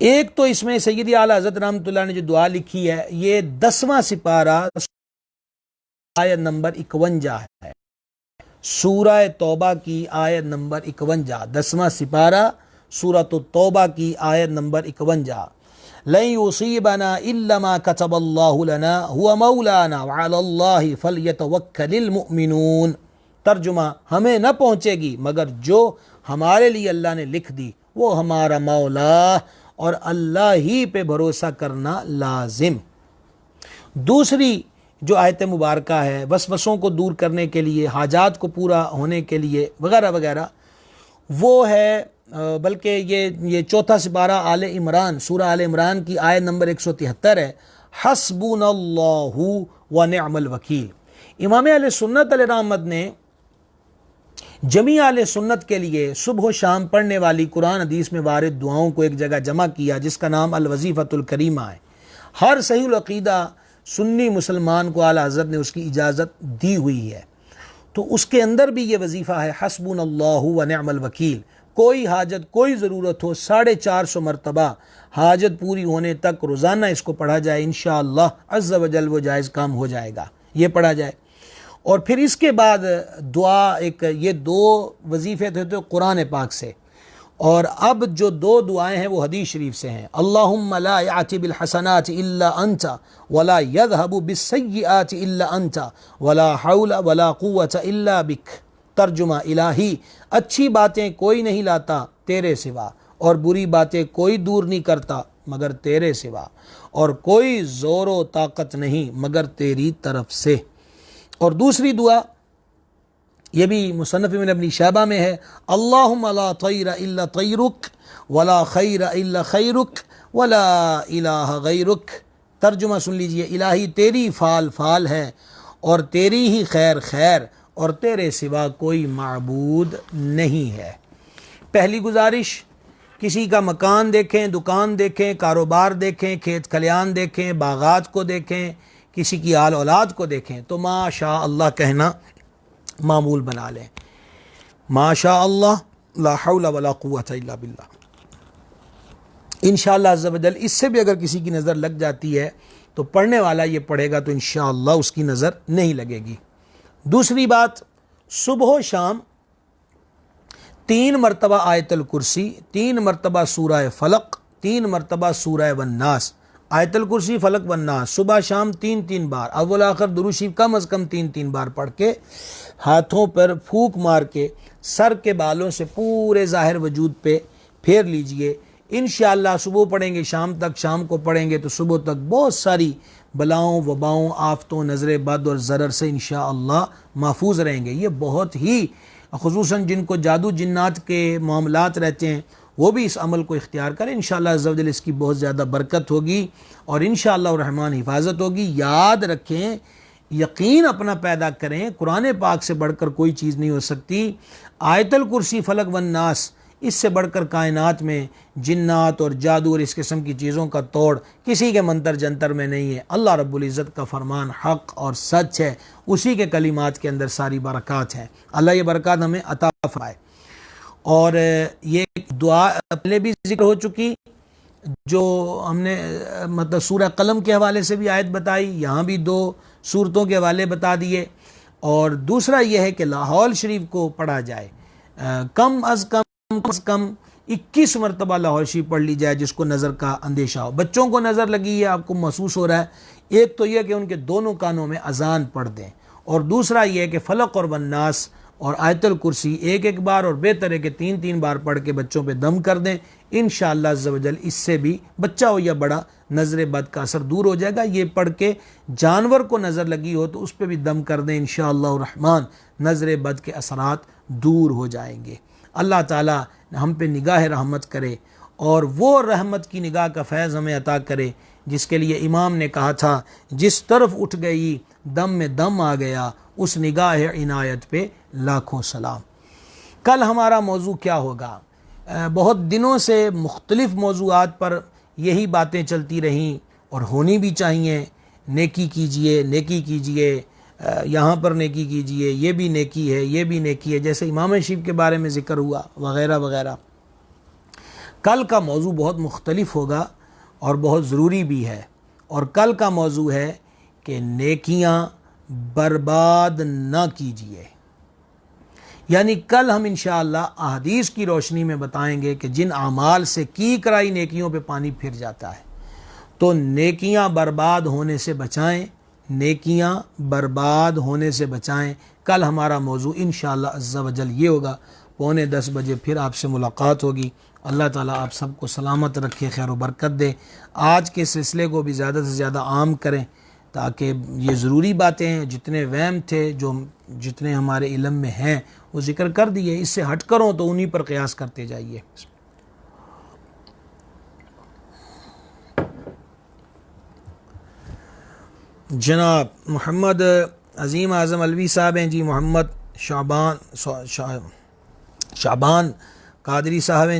ایک تو اس میں سیدی اعلیٰ حضرت رحمۃ اللہ نے جو دعا لکھی ہے یہ 10واں سپارہ آیت نمبر 51 ہے، سورہ توبہ کی آیت نمبر 51، 10واں سپارہ سورۃ التوبہ کی آیت نمبر 51۔ لن یصیبنا الا ما كتب اللہ لنا هو مولانا وعلی اللہ فلیتوکل المؤمنون۔ ترجمہ، ہمیں نہ پہنچے گی مگر جو ہمارے لیے اللہ نے لکھ دی، وہ ہمارا مولا اور اللہ ہی پہ بھروسہ کرنا لازم۔ دوسری جو آیت مبارکہ ہے وسوسوں کو دور کرنے کے لیے، حاجات کو پورا ہونے کے لیے وغیرہ وغیرہ، وہ ہے بلکہ یہ چوتھا سپارہ آل عمران، سورہ آل عمران کی آیت نمبر 173 ہے، حسبنا اللہ و نعم الوکیل۔ امام اہل سنت علیہ رحمت نے جمیع اہل سنت کے لیے صبح و شام پڑھنے والی قرآن حدیث میں وارد دعاؤں کو ایک جگہ جمع کیا جس کا نام الوظیفۃ الکریمہ ہے۔ ہر صحیح العقیدہ سنی مسلمان کو اعلیٰ حضرت نے اس کی اجازت دی ہوئی ہے، تو اس کے اندر بھی یہ وظیفہ ہے حسبنا اللہ و نعم الوکیل۔ کوئی حاجت، کوئی ضرورت ہو، 450 مرتبہ حاجت پوری ہونے تک روزانہ اس کو پڑھا جائے، انشاءاللہ عز و جل وہ جائز کام ہو جائے گا، یہ پڑھا جائے۔ اور پھر اس کے بعد دعا، یہ 2 وظیفے تھے تو قرآن پاک سے، اور اب جو 2 دعائیں ہیں وہ حدیث شریف سے ہیں۔ اللہم لا یأتی بالحسنات الا انت ولا یذهب بالسیئات الا انت ولا حول ولا قوة الا بک۔ ترجمہ، الہی اچھی باتیں کوئی نہیں لاتا تیرے سوا، اور بری باتیں کوئی دور نہیں کرتا مگر تیرے سوا، اور کوئی زور و طاقت نہیں مگر تیری طرف سے۔ اور دوسری دعا یہ بھی مصنف ابن شیبہ میں ہے، اللہم لا طیر الا طیرک ولا خیر الا خیرک ولا الہ غیرک۔ ترجمہ سن لیجئے، الہی تیری فال فال ہے اور تیری ہی خیر خیر، اور تیرے سوا کوئی معبود نہیں ہے۔ پہلی گزارش، کسی کا مکان دیکھیں، دکان دیکھیں، کاروبار دیکھیں، کھیت کھلیان دیکھیں، باغات کو دیکھیں، کسی کی آل اولاد کو دیکھیں تو ما شاء اللہ کہنا معمول بنا لیں۔ ما شاء اللہ لا حول ولا قوة الا باللہ۔ انشاءاللہ عز و جل اس سے بھی اگر کسی کی نظر لگ جاتی ہے تو پڑھنے والا یہ پڑھے گا تو انشاءاللہ اس کی نظر نہیں لگے گی۔ دوسری بات، صبح و شام 3 مرتبہ آیت الکرسی، 3 مرتبہ سورہ فلق، 3 مرتبہ سورہ والناس۔ آیت الکرسی، فلق والناس صبح شام 3 بار، اول آخر درود شریف کم از کم 3 بار پڑھ کے ہاتھوں پر پھونک مار کے سر کے بالوں سے پورے ظاہر وجود پہ پھیر لیجئے۔ انشاءاللہ صبح پڑھیں گے شام تک، شام کو پڑھیں گے تو صبح تک بہت ساری بلاؤں، وباؤں، آفتوں، نظر بد اور ضرر سے انشاءاللہ محفوظ رہیں گے۔ یہ بہت ہی، خصوصاً جن کو جادو جنات کے معاملات رہتے ہیں وہ بھی اس عمل کو اختیار کریں، انشاءاللہ عز و جل اس کی بہت زیادہ برکت ہوگی اور انشاءاللہ الرحمن حفاظت ہوگی۔ یاد رکھیں، یقین اپنا پیدا کریں، قرآن پاک سے بڑھ کر کوئی چیز نہیں ہو سکتی۔ آیت الکرسی، فلق والناس، اس سے بڑھ کر کائنات میں جنات اور جادو اور اس قسم کی چیزوں کا توڑ کسی کے منتر جنتر میں نہیں ہے۔ اللہ رب العزت کا فرمان حق اور سچ ہے، اسی کے کلمات کے اندر ساری برکات ہیں۔ اللہ یہ برکات ہمیں عطا فرمائے۔ اور یہ دعا پہلے بھی ذکر ہو چکی، جو ہم نے مطلب سورہ قلم کے حوالے سے بھی آیت بتائی، یہاں بھی 2 سورتوں کے حوالے بتا دیے۔ اور دوسرا یہ ہے کہ لاہور شریف کو پڑھا جائے، کم از کم 21 مرتبہ لاہور شریف پڑھ لی جائے جس کو نظر کا اندیشہ ہو۔ بچوں کو نظر لگی ہے، آپ کو محسوس ہو رہا ہے، ایک تو یہ کہ ان کے دونوں کانوں میں اذان پڑھ دیں، اور دوسرا یہ کہ فلق اور والناس اور آیت الکرسی ایک بار، اور بہتر ہے کہ 3 بار پڑھ کے بچوں پہ دم کر دیں۔ انشاءاللہ عز و جل اس سے بھی بچہ ہو یا بڑا نظر بد کا اثر دور ہو جائے گا۔ یہ پڑھ کے جانور کو نظر لگی ہو تو اس پہ بھی دم کر دیں، انشاءاللہ الرحمن نظر بد کے اثرات دور ہو جائیں گے۔ اللہ تعالیٰ ہم پہ نگاہ رحمت کرے اور وہ رحمت کی نگاہ کا فیض ہمیں عطا کرے جس کے لیے امام نے کہا تھا جس طرف اٹھ گئی دم میں دم آ گیا، اس نگاہ عنایت پہ لاکھوں سلام۔ کل ہمارا موضوع کیا ہوگا؟ بہت دنوں سے مختلف موضوعات پر یہی باتیں چلتی رہیں اور ہونی بھی چاہیے۔ نیکی کیجئے، نیکی کیجئے، یہاں پر نیکی کیجئے، یہ بھی نیکی ہے، یہ بھی نیکی ہے، جیسے امام شریف کے بارے میں ذکر ہوا وغیرہ وغیرہ۔ کل کا موضوع بہت مختلف ہوگا اور بہت ضروری بھی ہے، اور کل کا موضوع ہے کہ نیکیاں برباد نہ کیجئے۔ یعنی کل ہم انشاءاللہ احادیث کی روشنی میں بتائیں گے کہ جن اعمال سے کی کرائی نیکیوں پہ پانی پھر جاتا ہے، تو نیکیاں برباد ہونے سے بچائیں، نیکیاں برباد ہونے سے بچائیں۔ کل ہمارا موضوع انشاءاللہ عز و جل یہ ہوگا۔ 9:45 بجے پھر آپ سے ملاقات ہوگی۔ اللہ تعالیٰ آپ سب کو سلامت رکھے، خیر و برکت دے۔ آج کے سلسلے کو بھی زیادہ سے زیادہ عام کریں تاکہ یہ ضروری باتیں ہیں، جتنے وہم تھے، جتنے ہمارے علم میں ہیں وہ ذکر کر دیے، اس سے ہٹ کرو تو انہی پر قیاس کرتے جائیے۔ جناب محمد عظیم اعظم علوی صاحب ہیں جی، محمد شعبان قادری صاحب ہیں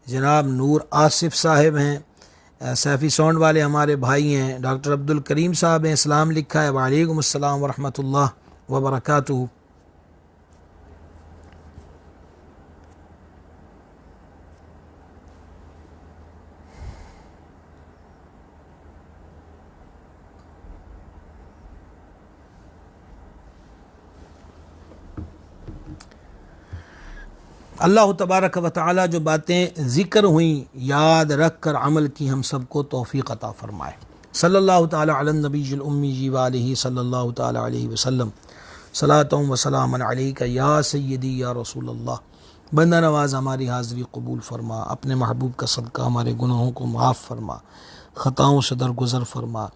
جناب نور آصف صاحب ہیں، سیفی ساؤنڈ والے ہمارے بھائی ہیں، ڈاکٹر عبد الکریم صاحب ہیں، اسلام لکھا ہے، وعلیکم السلام ورحمۃ اللہ وبرکاتہ۔ اللہ تبارک و تعالی جو باتیں ذکر ہوئیں یاد رکھ کر عمل کی ہم سب کو توفیق عطا فرمائے۔ صلی اللہ تعالی علی النبی الامی وآلہ صلی اللہ تعالی علیہ وسلم، صلاۃ و سلام علیک یا سیدی یا رسول اللہ۔ بندہ نواز ہماری حاضری قبول فرما، اپنے محبوب کا صدقہ ہمارے گناہوں کو معاف فرما، خطاؤں سے درگزر فرما،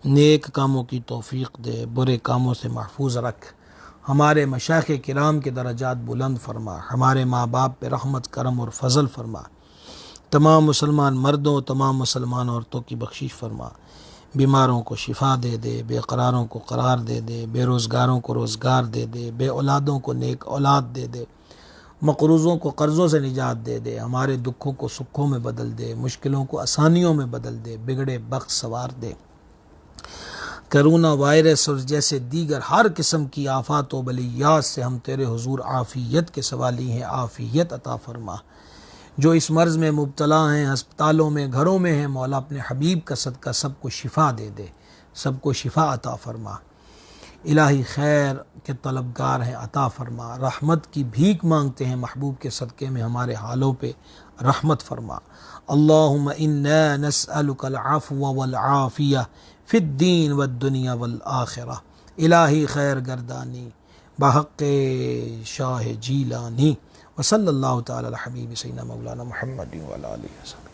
نیک کاموں کی توفیق دے، برے کاموں سے محفوظ رکھ، ہمارے مشائخ کرام کے درجات بلند فرما، ہمارے ماں باپ پہ رحمت کرم اور فضل فرما، تمام مسلمان مردوں تمام مسلمان عورتوں کی بخشش فرما، بیماروں کو شفا دے دے، بے قراروں کو قرار دے دے، بے روزگاروں کو روزگار دے دے، بے اولادوں کو نیک اولاد دے دے، مقروضوں کو قرضوں سے نجات دے دے، ہمارے دکھوں کو سکھوں میں بدل دے، مشکلوں کو آسانیوں میں بدل دے، بگڑے بخت سوار دے۔ کرونا وائرس اور جیسے دیگر ہر قسم کی آفات و بلیات سے ہم تیرے حضور عافیت کے سوالی ہیں، عافیت عطا فرما۔ جو اس مرض میں مبتلا ہیں، ہسپتالوں میں، گھروں میں ہیں، مولا اپنے حبیب کا صدقہ سب کو شفا دے دے، سب کو شفا عطا فرما۔ الہی خیر کے طلبگار ہیں، عطا فرما۔ رحمت کی بھیک مانگتے ہیں، محبوب کے صدقے میں ہمارے حالوں پہ رحمت فرما۔ اللہم انا نسألک العفو والعافیہ فی الدین والدنیا والآخرہ۔ الہی خیر گردانی بحق شاہ جیلانی، وصلی اللہ تعالی علی حبیب سیدنا مولانا محمد وعلی آلہ وصحبہ۔